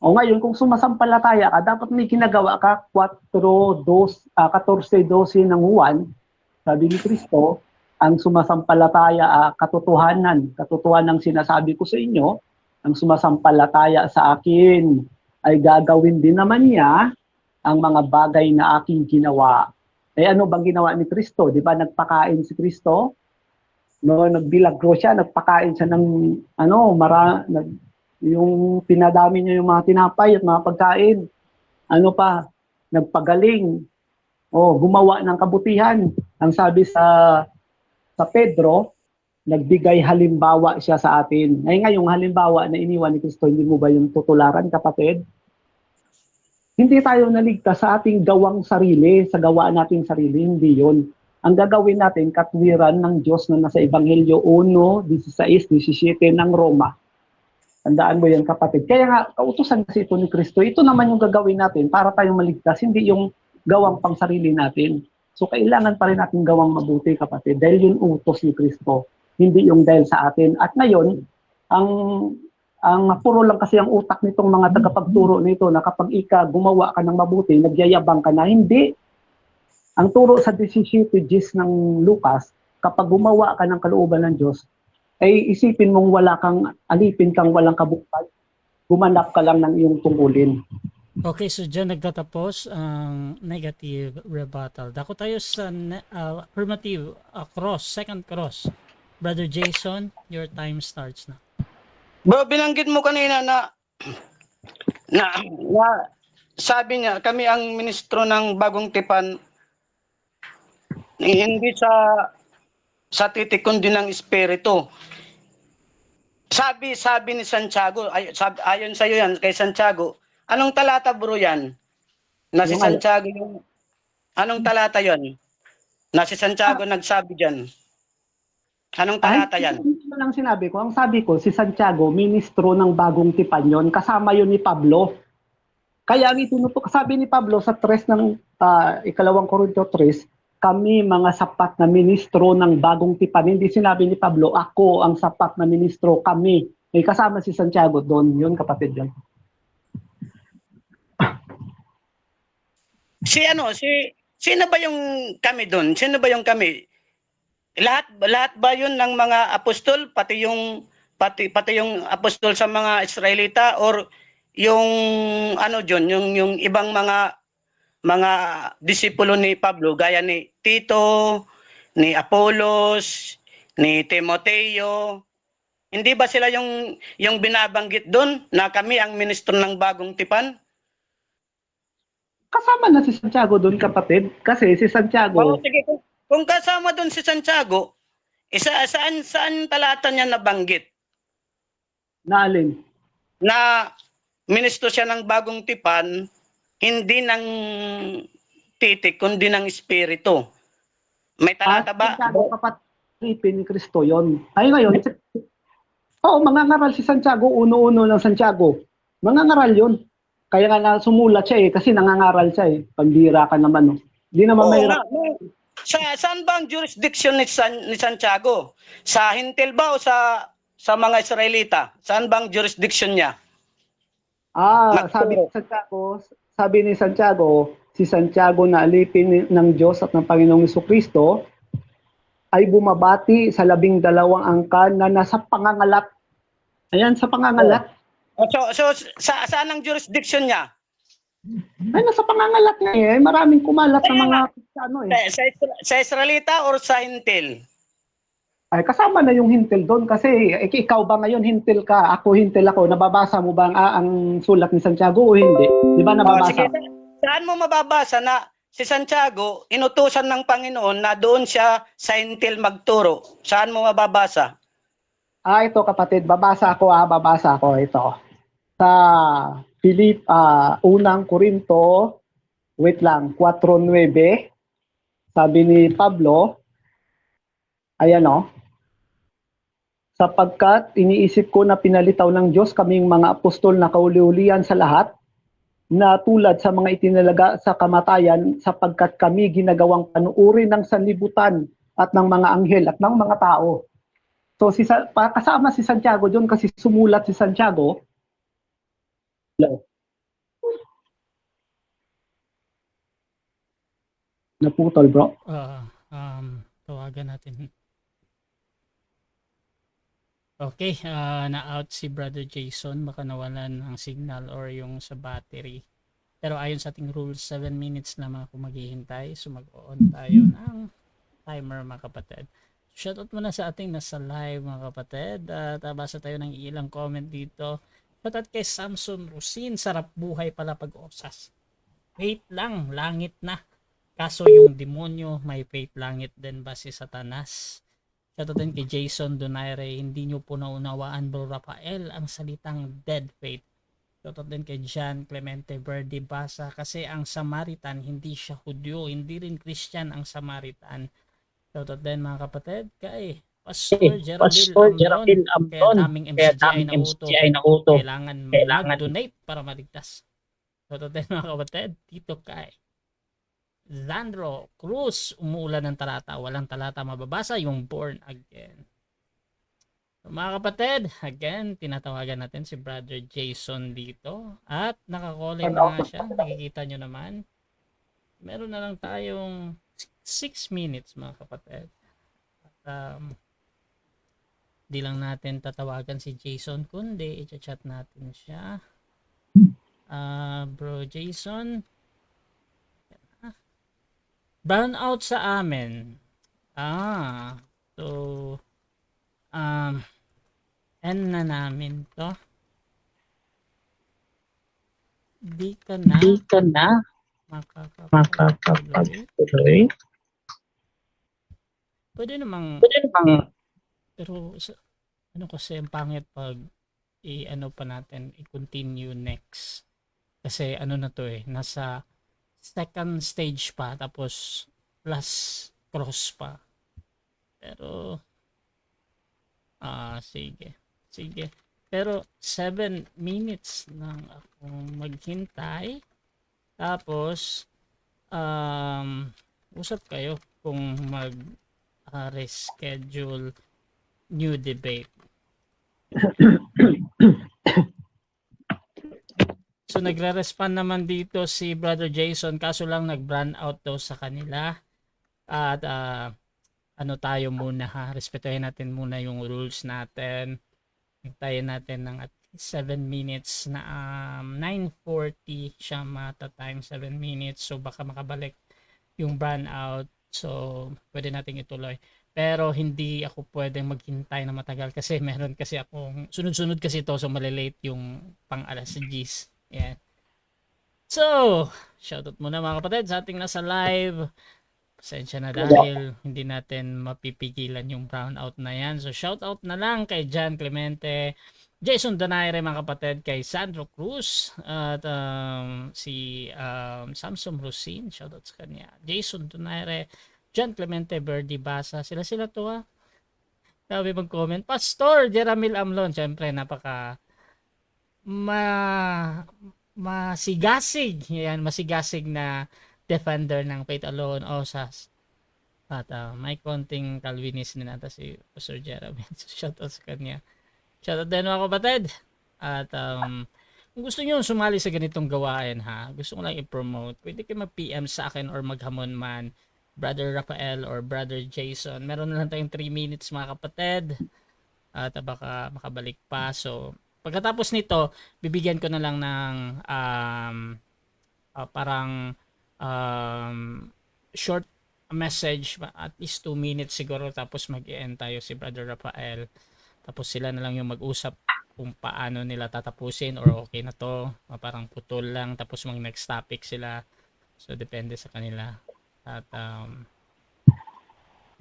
O ngayon, kung sumasampalataya ka, dapat may ginagawa ka 14:12 ng Juan, sabi ni Kristo, ang sumasampalataya, katotohanan sinasabi ko sa inyo, ang sumasampalataya sa akin ay gagawin din naman niya ang mga bagay na aking ginawa. Ano bang ginawa ni Kristo? Di ba nagpakain si Kristo? No, nagbilagro siya, nagpakain siya ng yung pinadami niya yung mga tinapay at mga pagkain. Ano pa? Nagpagaling. Gumawa ng kabutihan. Ang sabi sa Pedro, nagbigay halimbawa siya sa atin. Ngayong halimbawa na iniwan ni Kristo, hindi mo ba yung tutularan, kapatid? Hindi tayo naligtas sa ating gawang sarili, sa gawaan nating sarili, hindi yon. Ang gagawin natin, katwiran ng Diyos na nasa Ebanghelyo 1:16-17 ng Roma. Tandaan mo yan, kapatid. Kaya nga, kautusan kasi ito ni Kristo. Ito naman yung gagawin natin para tayong maligtas, hindi yung gawang pang sarili natin. So, kailangan pa rin natin gawang mabuti, kapatid, dahil yung utos ni Kristo, hindi yung dahil sa atin. At ngayon, ang puro lang kasi ang utak nitong mga tagapagturo nito na kapag gumawa ka ng mabuti, nagyayabang ka na. Hindi. Ang turo sa 17 ng Lucas, kapag gumawa ka ng kalooban ng Diyos, ay isipin mong alipin kang walang kabukal, gumanap ka lang ng iyong tungkulin. Okay, so dyan nagtatapos ang negative rebuttal. Dako tayo sa affirmative second cross. Brother Jason, your time starts na. Bro, binanggit mo kanina na sabi niya, kami ang ministro ng bagong tipan, hindi sa titik kundi ng espiritu. Sabi ni Santiago, ayon sa iyo yan, kay Santiago, anong talata, bro, yan? Na si Santiago yung, anong talata yon? Na si Santiago nagsabi diyan. Anong talata yan? Ito lang sinabi ko. Ang sabi ko, si Santiago, ministro ng bagong tipan yon, kasama yon ni Pablo. Kaya ang itinutok, sabi ni Pablo sa 3 ng 2 Korinto 3, kami mga sapat na ministro ng bagong tipan. Hindi sinabi ni Pablo, ako ang sapat na ministro, kami. May kasama si Santiago doon. Yun, kapatid yan. Sino ba yung kami doon? Sino ba yung kami? Lahat ba yun ng mga apostol, pati yung apostol sa mga Israelita, or yung yung ibang mga mga disipulo ni Pablo gaya ni Tito, ni Apolos, ni Timoteo, hindi ba sila yung binabanggit doon na kami ang ministro ng bagong tipan? Kasama na si Santiago doon, kapatid. Kasi si Oo, Santiago, sige. Kung kasama doon si Santiago, saan talata niya nabanggit na alin? na ministro siya ng bagong tipan, hindi ng titik, kundi ng espiritu? May At talata ba? Santiago, kapatid ni Kristo yon. Ay ngayon, oo, mangangaral si Santiago, uno-uno ng Santiago. Mangangaral yun. Kaya nga na sumulat siya kasi nangangaral siya Pambira ka naman, no? Hindi naman Oo mahirap. nga. Saan ba ang jurisdiction ni Santiago? Sa Hintil ba o sa mga Israelita? Saan ba ang jurisdiction niya? Magturo. Sabi ni Santiago, si Santiago na alipin ng Diyos at ng Panginoong Jesucristo ay bumabati sa 12 angkan na nasa pangangalat. Ayan, sa pangangalat. Saan ang jurisdiction niya? Ay, nasa pangangalat na Maraming kumalat sa Kaya mga nga. Sa Israelita or sa Hintil? Ay, kasama na yung hintil doon kasi ikaw ba ngayon hintil ka, ako hintil ako, nababasa mo ba ang sulat ni Santiago o hindi? Di ba nababasa? Sige, saan mo mababasa na si Santiago inutusan ng Panginoon na doon siya sa Hintil magturo? Saan mo mababasa? Ito kapatid, babasa ako ito. Sa unang Korinto, wait lang, 4:9, sabi ni Pablo, ayan sapagkat iniisip ko na pinalitaw ng Diyos kaming mga apostol na kauli-ulian sa lahat, na tulad sa mga itinalaga sa kamatayan, sapagkat kami ginagawang panuuri ng sanlibutan at ng mga anghel at ng mga tao. So kasama si Santiago doon kasi sumulat si Santiago. Naputol, bro. Tawagan natin. Okay, na-out si Brother Jason. Baka nawalan ng signal or yung sa battery. Pero ayon sa ating rules, 7 minutes naman ako maghihintay. So mag-on tayo ng timer, mga kapatid. Shoutout muna sa ating nasa live, mga kapatid. At basa tayo ng ilang comment dito. Shoutout kay Samson Rusin. Sarap buhay pala pag-osas. Faith lang, langit na. Kaso yung demonyo, may faith langit din ba si Satanas? Shoutout din kay Jason Donaire. Hindi nyo po naunawaan, Bro Rafael, ang salitang dead faith. Shoutout din kay John Clemente Verde Basa. Kasi ang Samaritan, hindi siya Hudyo. Hindi rin Christian ang Samaritan. Shoutout din, mga kapatid, kay Pastor Geraldine Amron. Kaya daming MCGI na uto. Kailangan mag-donate para maligtas. Shoutout din, mga kapatid, dito kay Zandro Cruz. Umuulan ng talata. Walang talata mababasa, yung born again. So, mga kapatid, again, tinatawagan natin si Brother Jason dito. At nakakolay na nga siya. Nakikita nyo naman. Meron na lang tayong 6 minutes, mga kapatid. At di lang natin tatawagan si Jason, kundi i-chat natin siya. Bro Jason, brown out sa amin. So end na namin to. Di ka na makakapagtuloy. Pwede namang pero ano kasi ang pangit pag i-ano pa natin, i-continue next. Kasi ano na to nasa second stage pa, tapos plus cross pa. Pero sige. Pero 7 minutes lang akong maghintay. Tapos usap kayo kung reschedule new debate. So nagre-respond naman dito si Brother Jason, kaso lang nag-brand out daw sa kanila. At ano tayo muna respetuhin natin muna yung rules natin. Hintayin natin ng at 7 minutes na 9:40 siya mata-time 7 minutes. So baka makabalik yung burn out. So pwede nating ituloy. Pero hindi ako pwedeng maghintay na matagal kasi meron kasi akong sunod-sunod kasi ito, so malilate yung pang alas 10. Yan. So, shoutout muna mga kapatid sa ating nasa live. Pasensya na dahil hindi natin mapipigilan yung brownout na yan. So shoutout na lang kay John Clemente, Jason Donaire mga kapatid, kay Sandro Cruz, at si Samson Rosin, shoutout sa kanya. Jason Donaire, John Clemente, Birdie Basa, sila to ha. Sabi mag-comment, Pastor Jeramil Amlon, syempre napaka masigasig, yan, masigasig na defender ng Faith Alone, OSAS. At may konting Calvinist din ata si Pastor Jeremy. So, shoutout sa kanya. Shoutout din mga kapatid. At kung gusto nyo sumali sa ganitong gawain ha, gusto ko lang i-promote, pwede kayo mag-PM sa akin or maghamon man, Brother Rafael or Brother Jason. Meron na lang tayong 3 minutes mga kapatid. At baka makabalik pa. So, pagkatapos nito, bibigyan ko na lang ng parang short message, at least 2 minutes siguro, tapos mag-i-end tayo si Brother Rafael, tapos sila na lang yung mag-usap kung paano nila tatapusin or okay na to, parang putol lang, tapos mag next topic sila, so depende sa kanila. At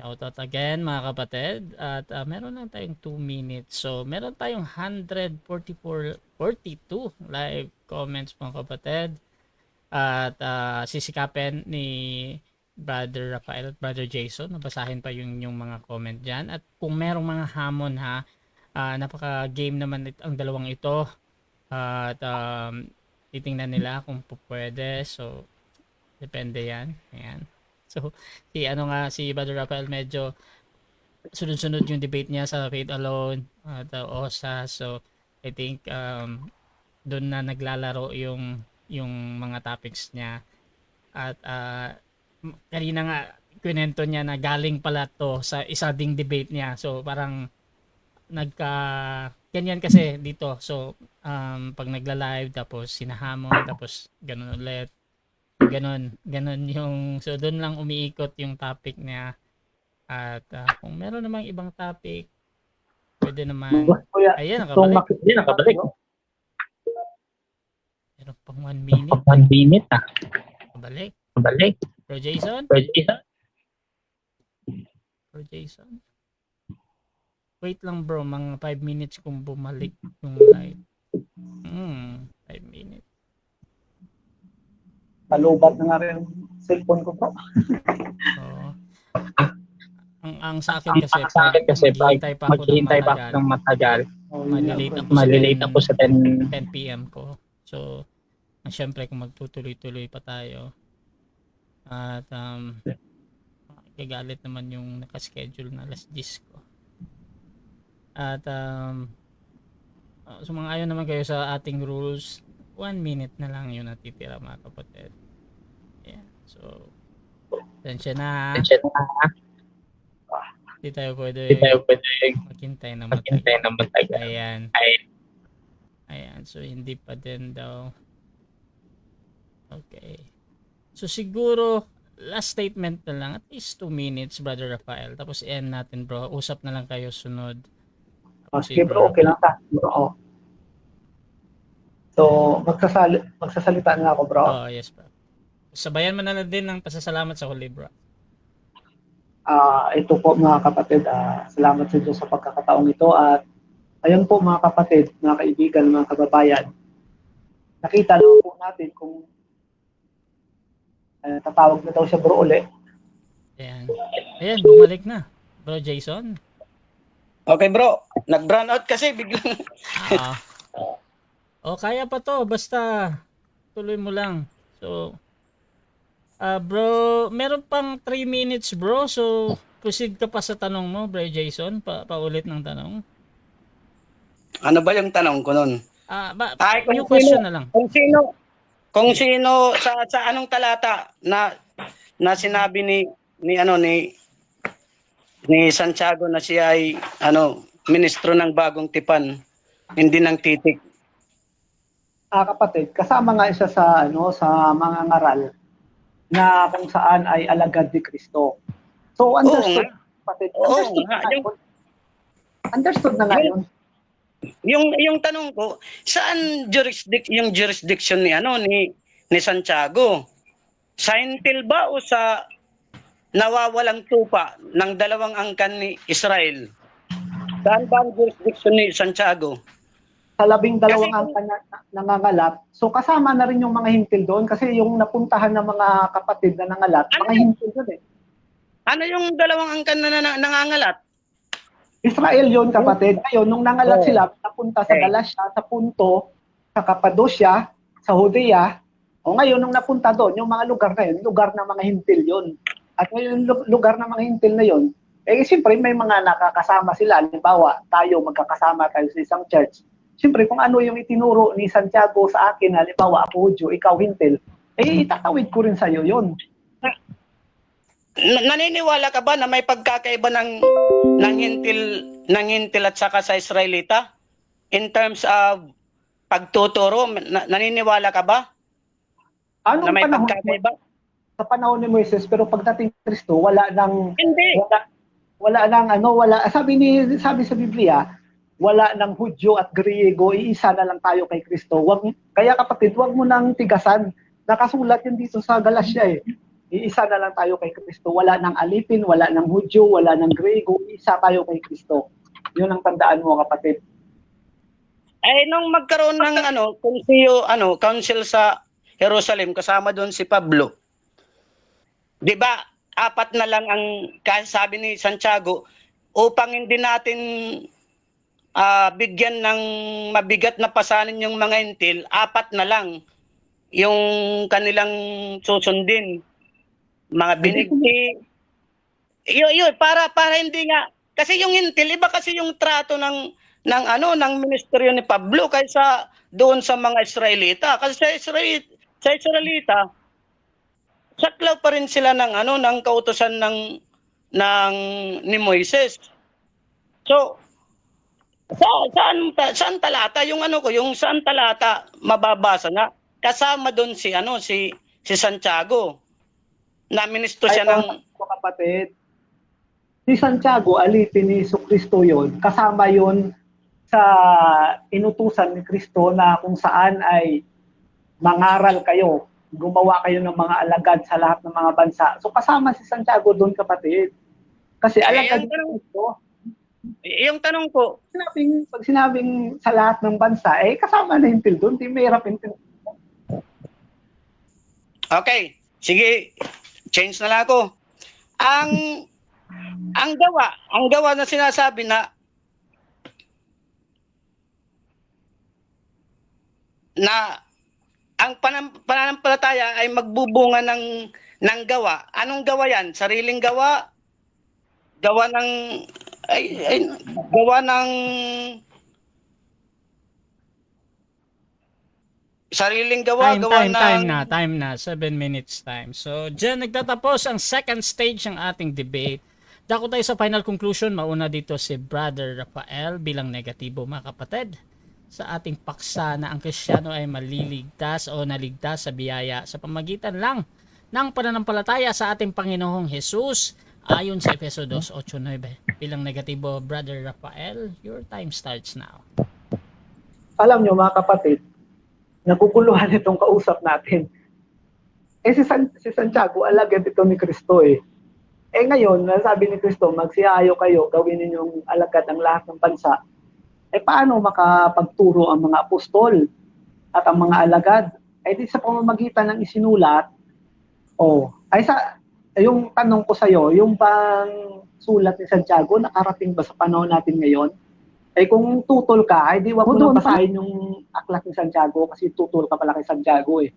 shoutout again mga kapatid, at meron lang tayong 2 minutes, so meron tayong 142 live comments mga kapatid. At sisikapin ni Brother Rafael at Brother Jason, nabasahin pa yung mga comment dyan. At kung merong mga hamon ha, napaka-game naman ang dalawang ito. At titingnan nila kung pwede. So, depende yan. Ayan. So, si Brother Rafael medyo sunod-sunod yung debate niya sa Faith Alone at OSA. So, I think doon na naglalaro yung mga topics niya. At kanina nga kwento niya na galing pala to sa isa ding debate niya, so parang ganyan kasi dito. So pag nagla-live tapos sinahamon, tapos ganun ulit, ganun yung, so doon lang umiikot yung topic niya. At kung meron namang ibang topic, pwede naman. Ayan, nakabalik. Meron pang 1 minute. 1 minute ah. Balik. Bro Jason? Wait lang bro, mga 5 minutes kung bumalik yung live. 5 minutes. Palubat na nga rin yung cellphone ko, bro. Oo. Ang sa akin kasi maghihintay pa ako ng matagal. Malilate ako sa 10 PM ko. So, syempre kung magtutuloy-tuloy pa tayo, at kagalit naman yung nakaschedule na alas 10 ko. At sumang-ayon naman kayo sa ating rules, 1 minute na lang yung natitira mga kapatid. Yeah. So, tensya na. Hindi tayo pwede maghintay na matagal. Ayan. So, hindi pa din daw. Okay. So, siguro, last statement na lang. At least 2 minutes, Brother Rafael. Tapos, end natin, bro. Usap na lang kayo sunod. Sige, bro. Okay lang ka. Bro. So, magsasalita na ako, bro. Oh, yes, bro. Sabayan mo na lang din ng pasasalamat sa huli, bro. Ito po, mga kapatid. Salamat sa Diyos sa pagkakataong ito. At ayun po, mga kapatid, mga kaibigan, mga kababayan. Nakita lang po natin kung tatawag na daw siya, bro, uli. Ayan, bumalik na. Bro Jason. Okay bro, nag-brown out kasi biglang. Kaya pa to, basta tuloy mo lang. So, bro, meron pang 3 minutes bro, so proceed ka pa sa tanong mo, bro Jason, paulit ng tanong. Ano ba yung tanong ko nun? New question na lang. Kung sino sa anong talata na sinabi ni Santiago na siya ay ministro ng bagong tipan. Hindi ng titik. Kapatid, kasama nga isa sa sa mga ngaral na kung saan ay alagad ni Kristo. So understood, kapatid. Oo Understood nga. na ngayon. Understood na ngayon. Yung tanong ko, saan yung jurisdiction ni ni Santiago? Sa hintil ba o sa nawawalang tupa ng dalawang angkan ni Israel? Saan ba ang jurisdiction ni Santiago? Sa 12 angkan na nangangalat. So kasama na rin yung mga hintil doon kasi yung napuntahan ng mga kapatid na nangalat, mga hintil doon eh. Ano yung dalawang angkan na nangangalat? Israel yun, kapatid. Ngayon, nung nangalat sila, napunta sa Galacia, sa Punto, sa Cappadocia, sa Judea. O ngayon, nung napunta doon, yung mga lugar na yun, lugar ng mga hintil yun. At ngayon, lugar ng mga hintil na yun, siyempre may mga nakakasama sila. Halimbawa, magkakasama tayo sa isang church. Siyempre, kung ano yung itinuro ni Santiago sa akin, halimbawa, ako Hudyo, ikaw hintil, itatawid ko rin sa'yo yun. Naniniwala ka ba na may pagkakaiba ng hintil at saka sa Israelita in terms of pagtuturo? Naniniwala ka ba? Anong na may panahon pagkakaiba? Sa panahon ni Moises, pero pagdating ni Kristo, wala nang Hindi. sabi sa Biblia, wala nang Hudyo at Griego, iisa na lang tayo kay Kristo. Kaya kapatid, wag mo nang tigasan. Nakasulat yun dito sa Galacia eh. Iisa na lang tayo kay Kristo. Wala nang alipin, wala nang Hudyo, wala nang Griego, isa tayo kay Kristo. Yun ang tandaan mo, kapatid. Nung magkaroon ng council sa Jerusalem, kasama doon si Pablo. 'Di ba? 4 na lang ang sabi ni Santiago upang hindi natin bigyan ng mabigat na pasanin yung mga hintil, 4 na lang yung kanilang susundin. Mga binigti. Yun, para hindi nga kasi yung hintil iba kasi yung trato ng ministeryo ni Pablo kaysa doon sa mga Israelita. Kasi sa Israelita saklaw pa rin sila ng kautusan ni Moises. So saan talata yung yung saan talata mababasa na kasama doon si Santiago na ministro siya ng kapatid. Si Santiago, alipin ni Jesucristo yun. Kasama yun sa inutusan ni Kristo na kung saan ay mangaral kayo, gumawa kayo ng mga alagad sa lahat ng mga bansa. So kasama si Santiago doon, kapatid. Kasi alagad ni Kristo. Yung tanong ko, pag sinabing sa lahat ng bansa, kasama na hintil doon, di mahirap hintil. Okay, sige, change na lang ako. Ang gawa na sinasabi na ang pananampalataya ay magbubunga ng gawa. Anong gawa yan? Sariling gawa? Gawa ng sariling gawa, Time na. 7 minutes time. So, dyan nagtatapos ang second stage ng ating debate. Dako tayo sa final conclusion. Mauna dito si Brother Rafael bilang negatibo, mga kapatid, sa ating paksa na ang Kristiyano ay maliligtas o naligtas sa biyaya sa pamagitan lang ng pananampalataya sa ating Panginoong Jesus ayon sa Efeso 2:8-9. Bilang negatibo, Brother Rafael, your time starts now. Alam nyo, mga kapatid, naguguluhan itong kausap natin. Si Santiago, alagad ito ni Kristo eh. Ngayon, sabi ni Kristo, magsiayo kayo, gawin ninyong alagad ang lahat ng bansa. Paano makapagturo ang mga apostol at ang mga alagad? Di sa pamamagitan ng isinulat, yung tanong ko sa'yo, yung bang sulat ni Santiago, nakarating ba sa panahon natin ngayon? Kung tutol ka, di wag mo nang basahin yung aklat ni Santiago kasi tutol ka pala kay Santiago eh.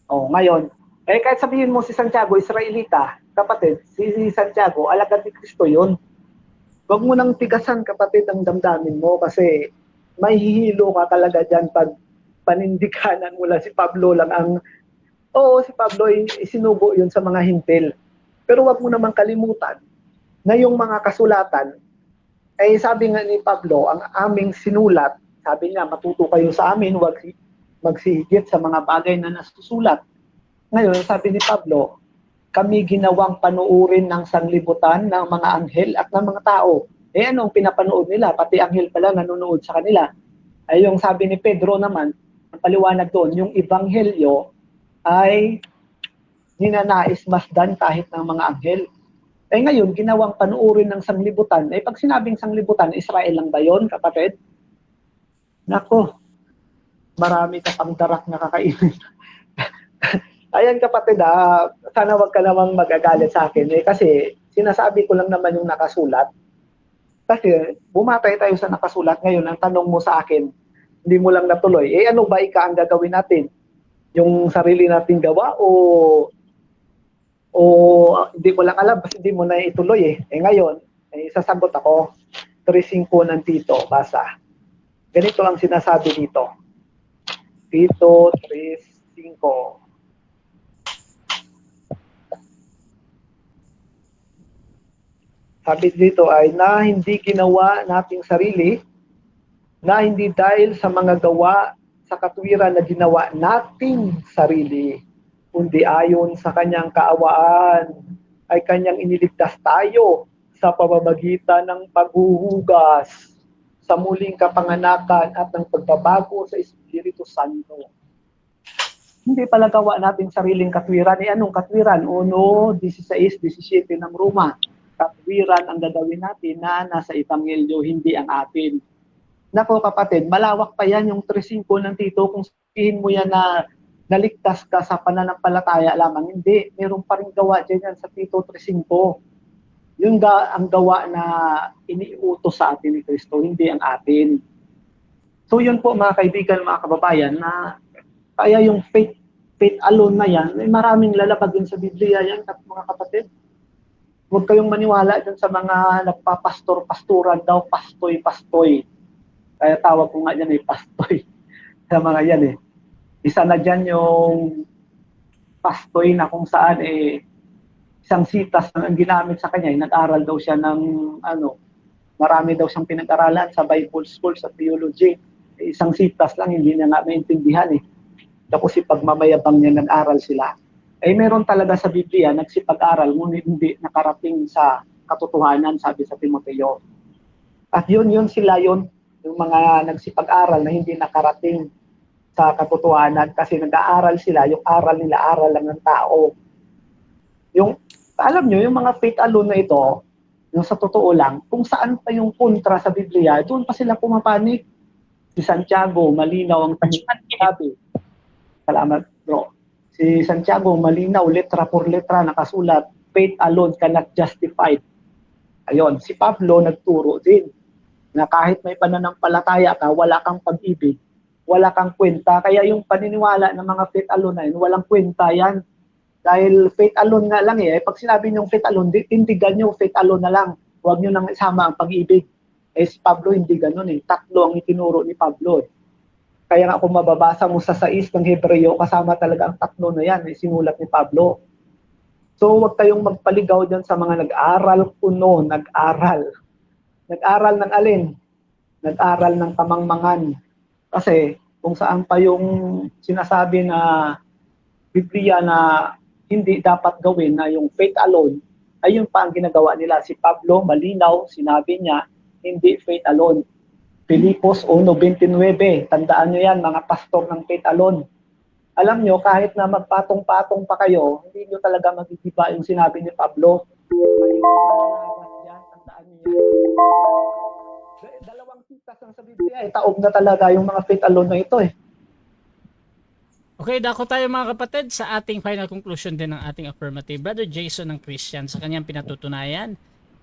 Ngayon, kahit sabihin mo si Santiago, Israelita, kapatid, si Santiago, alagad ni Kristo yun. Wag mo nang tigasan, kapatid, ang damdamin mo kasi mahihilo ka talaga dyan pag panindikanan mo lang si Pablo lang ang si Pablo isinubo yun sa mga hintil. Pero wag mo namang kalimutan na yung mga kasulatan, sabi nga ni Pablo, ang aming sinulat Sabi niya, matuto kayo sa amin, huwag magsigit sa mga bagay na nasusulat. Ngayon, sabi ni Pablo, kami ginawang panuurin ng sanglibutan ng mga anghel at ng mga tao. Anong pinapanood nila? Pati anghel pala nanonood sa kanila. Ay yung sabi ni Pedro naman, ang paliwanag doon, yung ebanghelyo ay ninanais masdan kahit ng mga anghel. Ngayon, ginawang panuurin ng sanglibutan. Pag sinabing sanglibutan, Israel lang ba yun, kapatid? Nako, marami ka pang darak na kakainin. Ayan kapatid, sana wag ka namang magagalit sa akin. Kasi sinasabi ko lang naman yung nakasulat. Kasi bumatay tayo sa nakasulat ngayon. Ang tanong mo sa akin, hindi mo lang natuloy. Ano ba ang gagawin natin? Yung sarili nating gawa o hindi ko lang alam kasi hindi mo na ituloy ngayon, sasagot ako. 3:5 ng Tito, basa. Ganito ang sinasabi dito. Tito 3:5. Sabi dito ay na hindi ginawa nating sarili, na hindi dahil sa mga gawa sa katwiran na ginawa nating sarili, kundi ayon sa kanyang kaawaan ay kanyang iniligtas tayo sa pamamagitan ng paghuhugas sa muling kapanganakan at ng pagbabago sa Espiritu Santo. Hindi pala gawa natin sariling katwiran. Anong katwiran? 1:16-17 ng Roma. Katwiran ang gagawin natin na nasa Ebanghelyo, hindi ang atin. Nako kapatid, malawak pa yan yung 3:5 ng Tito. Kung sabihin mo yan na naligtas ka sa pananampalataya lamang, hindi. Meron pa rin gawa dyan yan sa Tito 3:5. Yung ang gawa na iniutos sa atin ni Kristo, hindi ang atin. So yun po mga kaibigan, mga kababayan, na kaya yung faith alone na yan, maraming lalabag din sa Biblia yan, mga kapatid. Huwag kayong maniwala dyan sa mga nagpapastor-pastoran daw, pastoy-pastoy. Kaya tawag ko nga yan pastoy. Sa mga yan Isa na dyan yung pastoy na kung saan isang sitas na ang ginamit sa kanya. Nag-aral daw siya ng marami daw siyang pinag-aralan sa Bible school, sa theology. Isang sitas lang, hindi niya nga maintindihan Tapos pagmamayabang niya nag-aral sila. Meron talaga sa Biblia, nagsipag-aral, ngunit hindi nakarating sa katotohanan, sabi sa Timoteo. At yun sila yung mga nagsipag-aral na hindi nakarating sa katotohanan kasi nag-aaral sila, yung aral nila, aral lang ng tao. Alam nyo, yung mga faith alone na ito, yung sa totoo lang, kung saan pa yung kontra sa Biblia, doon pa sila pumapanik. Si Santiago, malinaw ang sabi. Salamat, bro. Si Santiago, malinaw, letra por letra, nakasulat, faith alone cannot justified. Ayun, si Pablo nagturo din na kahit may pananampalataya ka, wala kang pag-ibig, wala kang kwenta. Kaya yung paniniwala ng mga faith alone na yun, walang kwenta yan. Dahil faith alone nga lang pag sinabi nyo faith alone, tindigan nyo faith alone na lang. Huwag nyo nang isama ang pag-ibig. Si Pablo hindi ganun Tatlo ang itinuro ni Pablo Kaya nga kung mababasa mo sa 6 ng Hebreo, kasama talaga ang tatlo na yan, sinulat ni Pablo. So huwag kayong magpaligaw dyan sa mga nag-aral kuno, nag-aral. Nag-aral ng alin? Nag-aral ng kamangmangan. Kasi kung saan pa yung sinasabi na Biblia na hindi dapat gawin na yung faith alone, ay yun pa ang ginagawa nila. Si Pablo, malinaw, sinabi niya, hindi faith alone. Filipos 1:29. Tandaan nyo yan, mga pastor ng faith alone. Alam nyo, kahit na magpatong-patong pa kayo, hindi nyo talaga magigiba yung sinabi ni Pablo. Tandaan nyo yan. Dalawang sitas lang sa Biblia. Taob na talaga yung mga faith alone na ito Okay, dako tayo mga kapatid sa ating final conclusion din ng ating affirmative. Brother Jason ng Christian, sa kanyang pinatutunayan,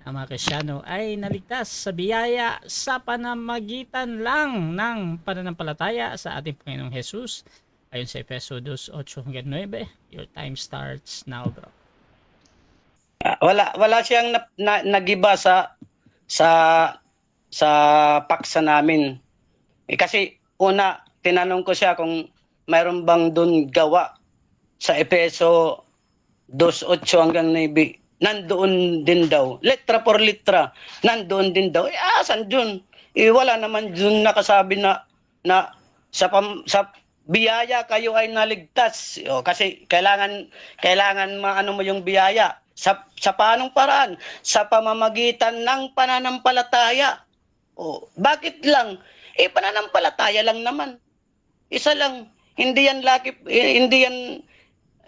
ang mga Kristiyano ay naligtas sa biyaya sa panamagitan lang ng pananampalataya sa ating Panginoong Jesus. Ayon sa Efeso 2:8-9, your time starts now, bro. Wala siyang nagiba sa paksa namin. Kasi una, tinanong ko siya kung mayroon bang doon gawa sa Efeso 2:8-9. Nandoon din daw. Letra por letra. Nandoon din daw. Asan dun? Wala naman dun nakasabi na na sa biyaya kayo ay naligtas. O, kasi kailangan maano mo yung biyaya. Sa paanong paraan? Sa pamamagitan ng pananampalataya. O, bakit lang? Pananampalataya lang naman. Isa lang. Hindi yan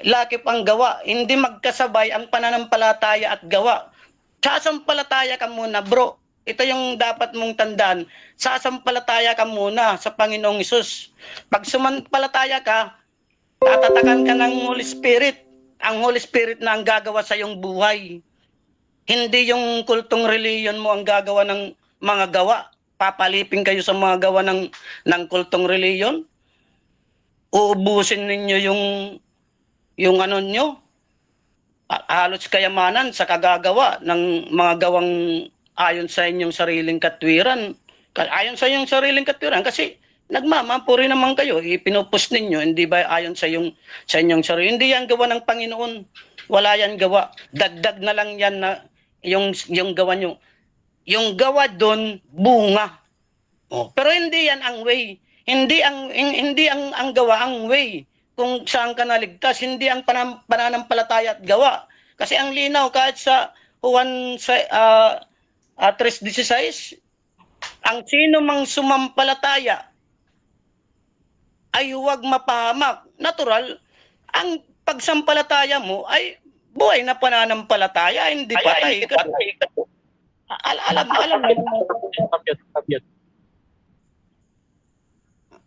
lakip ang gawa. Hindi magkasabay ang pananampalataya at gawa. Sasampalataya ka muna, bro. Ito yung dapat mong tandaan. Sasampalataya ka muna sa Panginoong Hesus. Pag sumampalataya ka, tatatakan ka ng Holy Spirit. Ang Holy Spirit na ang gagawa sa iyong buhay. Hindi yung kultong reliyon mo ang gagawa ng mga gawa. Papalipin kayo sa mga gawa ng kultong reliyon. Uubusin ninyo yung ano nyo. Halos kayamanan sa kagagawa ng mga gawang ayon sa inyong sariling katwiran. Ayon sa inyong sariling katwiran kasi nagmamapuri naman kayo, ipinupus ninyo, hindi ba ayon sa inyong sarili? Hindi yan gawa ng Panginoon. Wala yan gawa. Dagdag na lang yan na yung gawa nyo. Yung gawa doon, bunga. Oh, pero hindi yan ang way. Hindi ang gawa ang way. Kung saan ka naligtas, hindi ang pananampalataya at gawa. Kasi ang linaw kahit sa Juan 3:16, ang sino mang sumampalataya ay huwag mapahamak. Natural, ang pagsampalataya mo ay buhay na pananampalataya, hindi patay. Alam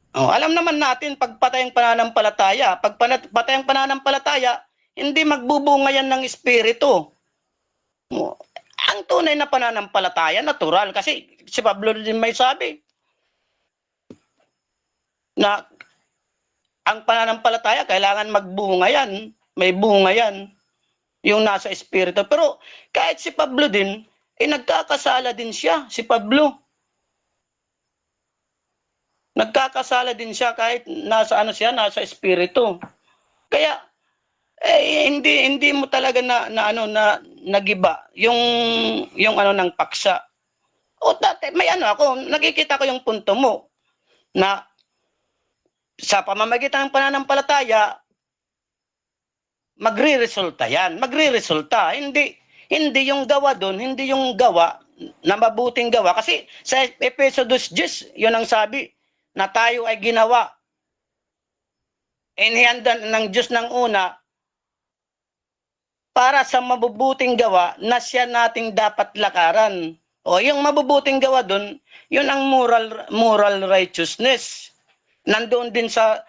alam naman natin pag patay ang pananampalataya. Pag patay ang pananampalataya, hindi magbubunga yan ng espiritu. Ang tunay na pananampalataya, natural. Kasi si Pablo din may sabi na ang pananampalataya, kailangan magbunga yan. May bunga yan. Yung nasa espiritu. Pero kahit si Pablo din, nagkakasala din siya, si Pablo. Nagkakasala din siya kahit nasa nasa espiritu. Kaya hindi mo talaga nagiba yung ng paksa. O dati may ako, nakikita ko yung punto mo na sa pamamagitan ng pananampalataya magre-resulta yan. Magre-resulta. Hindi yung gawa doon, hindi yung gawa na mabuting gawa. Kasi sa Efeso 2:10, yun ang sabi, na tayo ay ginawa. Inihanda ng Diyos ng una para sa mabubuting gawa na siya nating dapat lakaran. O yung mabubuting gawa doon, yun ang moral righteousness. Nandoon din sa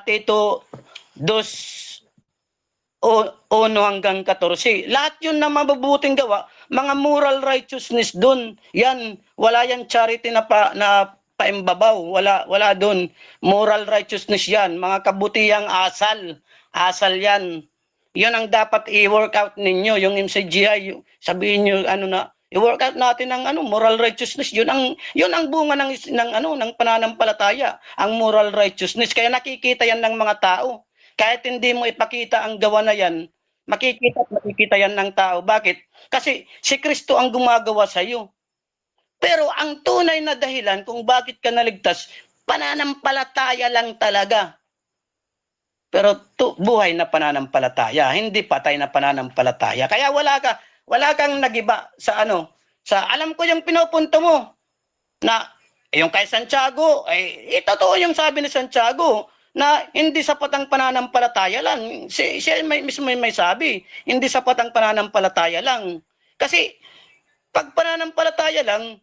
Tito 2:1-14. Lahat yun na mabubuting gawa, mga moral righteousness doon. Yan, wala yan charity na paimbabaw, wala doon. Moral righteousness yan, mga kabutihang asal yan. Yun ang dapat i-work out ninyo, yung MCGI, sabihin nyo i-work out natin ang moral righteousness. Yun ang bunga ng pananampalataya, ang moral righteousness. Kaya nakikita yan ng mga tao. Kahit hindi mo ipakita ang gawa na yan, makikita yan ng tao. Bakit? Kasi si Kristo ang gumagawa sa iyo. Pero ang tunay na dahilan kung bakit ka naligtas, pananampalataya lang talaga. Pero buhay na pananampalataya, hindi patay na pananampalataya. Kaya wala kang nagiba sa alam ko yung pinupunto mo na yung kay Santiago, totoo yung sabi ni Santiago na hindi sapat ang pananampalataya lang. Siya mismo may sabi, hindi sapat ang pananampalataya lang. Kasi pag pananampalataya lang,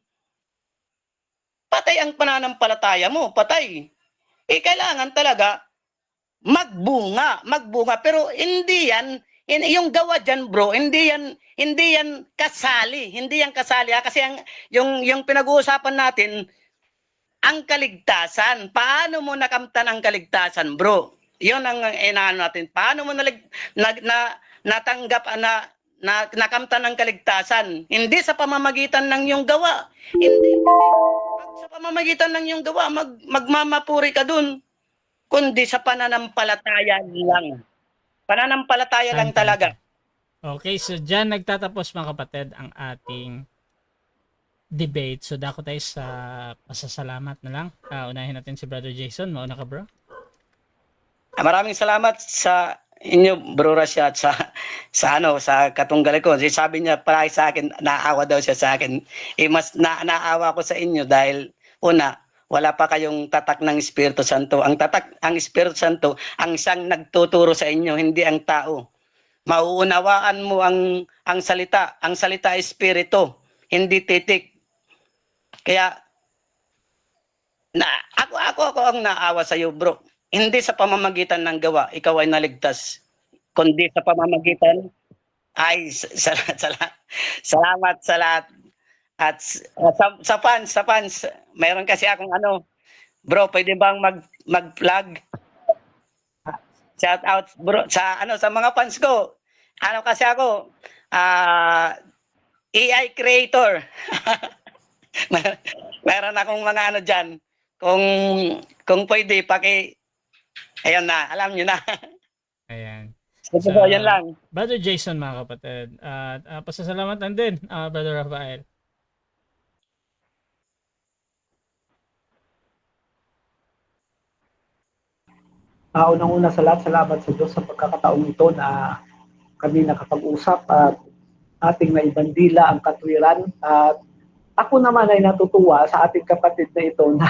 patay ang pananampalataya mo, patay. Kailangan talaga magbunga. Pero hindi yan, yung gawa dyan bro, hindi yan kasali. Hindi yan kasali. Kasi yung pinag-uusapan natin, ang kaligtasan. Paano mo nakamtan ang kaligtasan bro? Yun ang inaano natin. Paano mo natanggap nakamtan ng kaligtasan? Hindi sa pamamagitan ng iyong gawa. Hindi. Sa pamamagitan ng iyong gawa, magmamapuri ka dun. Kundi sa pananampalataya lang. Pananampalataya lang talaga. Okay, so dyan nagtatapos mga kapatid ang ating debate. So dako tayo sa pasasalamat na lang. Unahin natin si Brother Jason. Mauna ka, bro. Maraming salamat sa inyo, Bro Rasha, at sa katunggali ko. Sabi niya palagi sa akin, naawa daw siya sa akin. Mas naawa ko sa inyo dahil una, wala pa kayong tatak ng Espiritu Santo. Ang Espiritu Santo, ang isang nagtuturo sa inyo, hindi ang tao. Mauunawaan mo ang salita. Ang salita ay Espiritu, hindi titik. Kaya ako ang naawa sa iyo, bro. Hindi sa pamamagitan ng gawa, ikaw ay naligtas, kundi sa pamamagitan ay salamat sa lahat. At sa fans, mayroon kasi akong bro, pwede bang mag-plug? Shout out bro sa mga fans ko. Kasi ako AI creator. Meron akong mga diyan. Kung pwede ayun na, alam niyo na. Ayan. So, yan lang. Brother Jason, mga kapatid. At pasasalamatan din, Brother Rafael. Unang-una sa lahat, salamat sa Diyos sa pagkakataong ito na kami nakapag-usap at ating naibandila ang katwiran. At ako naman ay natutuwa sa ating kapatid na ito na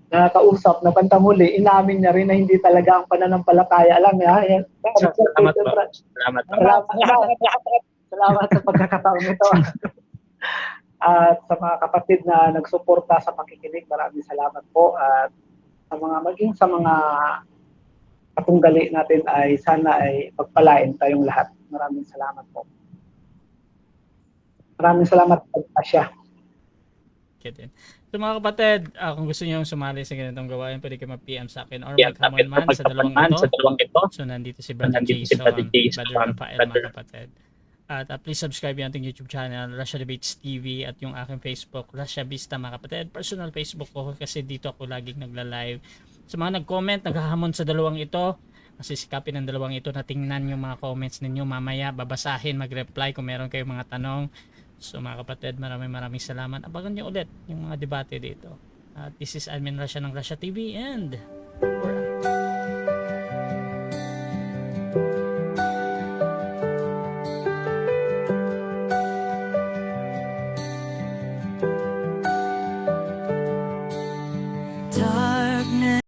nakakausap na bandang huli, inamin niya rin na hindi talaga ang pananampalataya lang. Salamat sa pagkakataong ito. At sa mga kapatid na nagsuporta sa pakikinig, maraming salamat po. At sa mga katunggali natin ay sana ay pagpalain tayong lahat. Maraming salamat po. Maraming salamat po, Asya. Okay. So mga kapatid, kung gusto niyo sumali sa ganitong gawain, pwede kayo mag-PM sa akin or mag-comment man sa dalawang ito. So nandito si Brother Jason, Brother Rafael, mga kapatid. At please subscribe yung ating YouTube channel, Russia Debates TV, at yung aking Facebook, Russia Vista, mga kapatid. Personal Facebook ko kasi dito ako laging nagla-live. Sa mga nag-comment, naghahamon sa dalawang ito, masisikapin ng dalawang ito na tingnan yung mga comments ninyo mamaya, babasahin, mag-reply kung meron kayong mga tanong. So mga kapatid, maraming salamat. Abangan nyo ulit yung mga debate dito. This is Admin Russia ng Russia TV and we're out.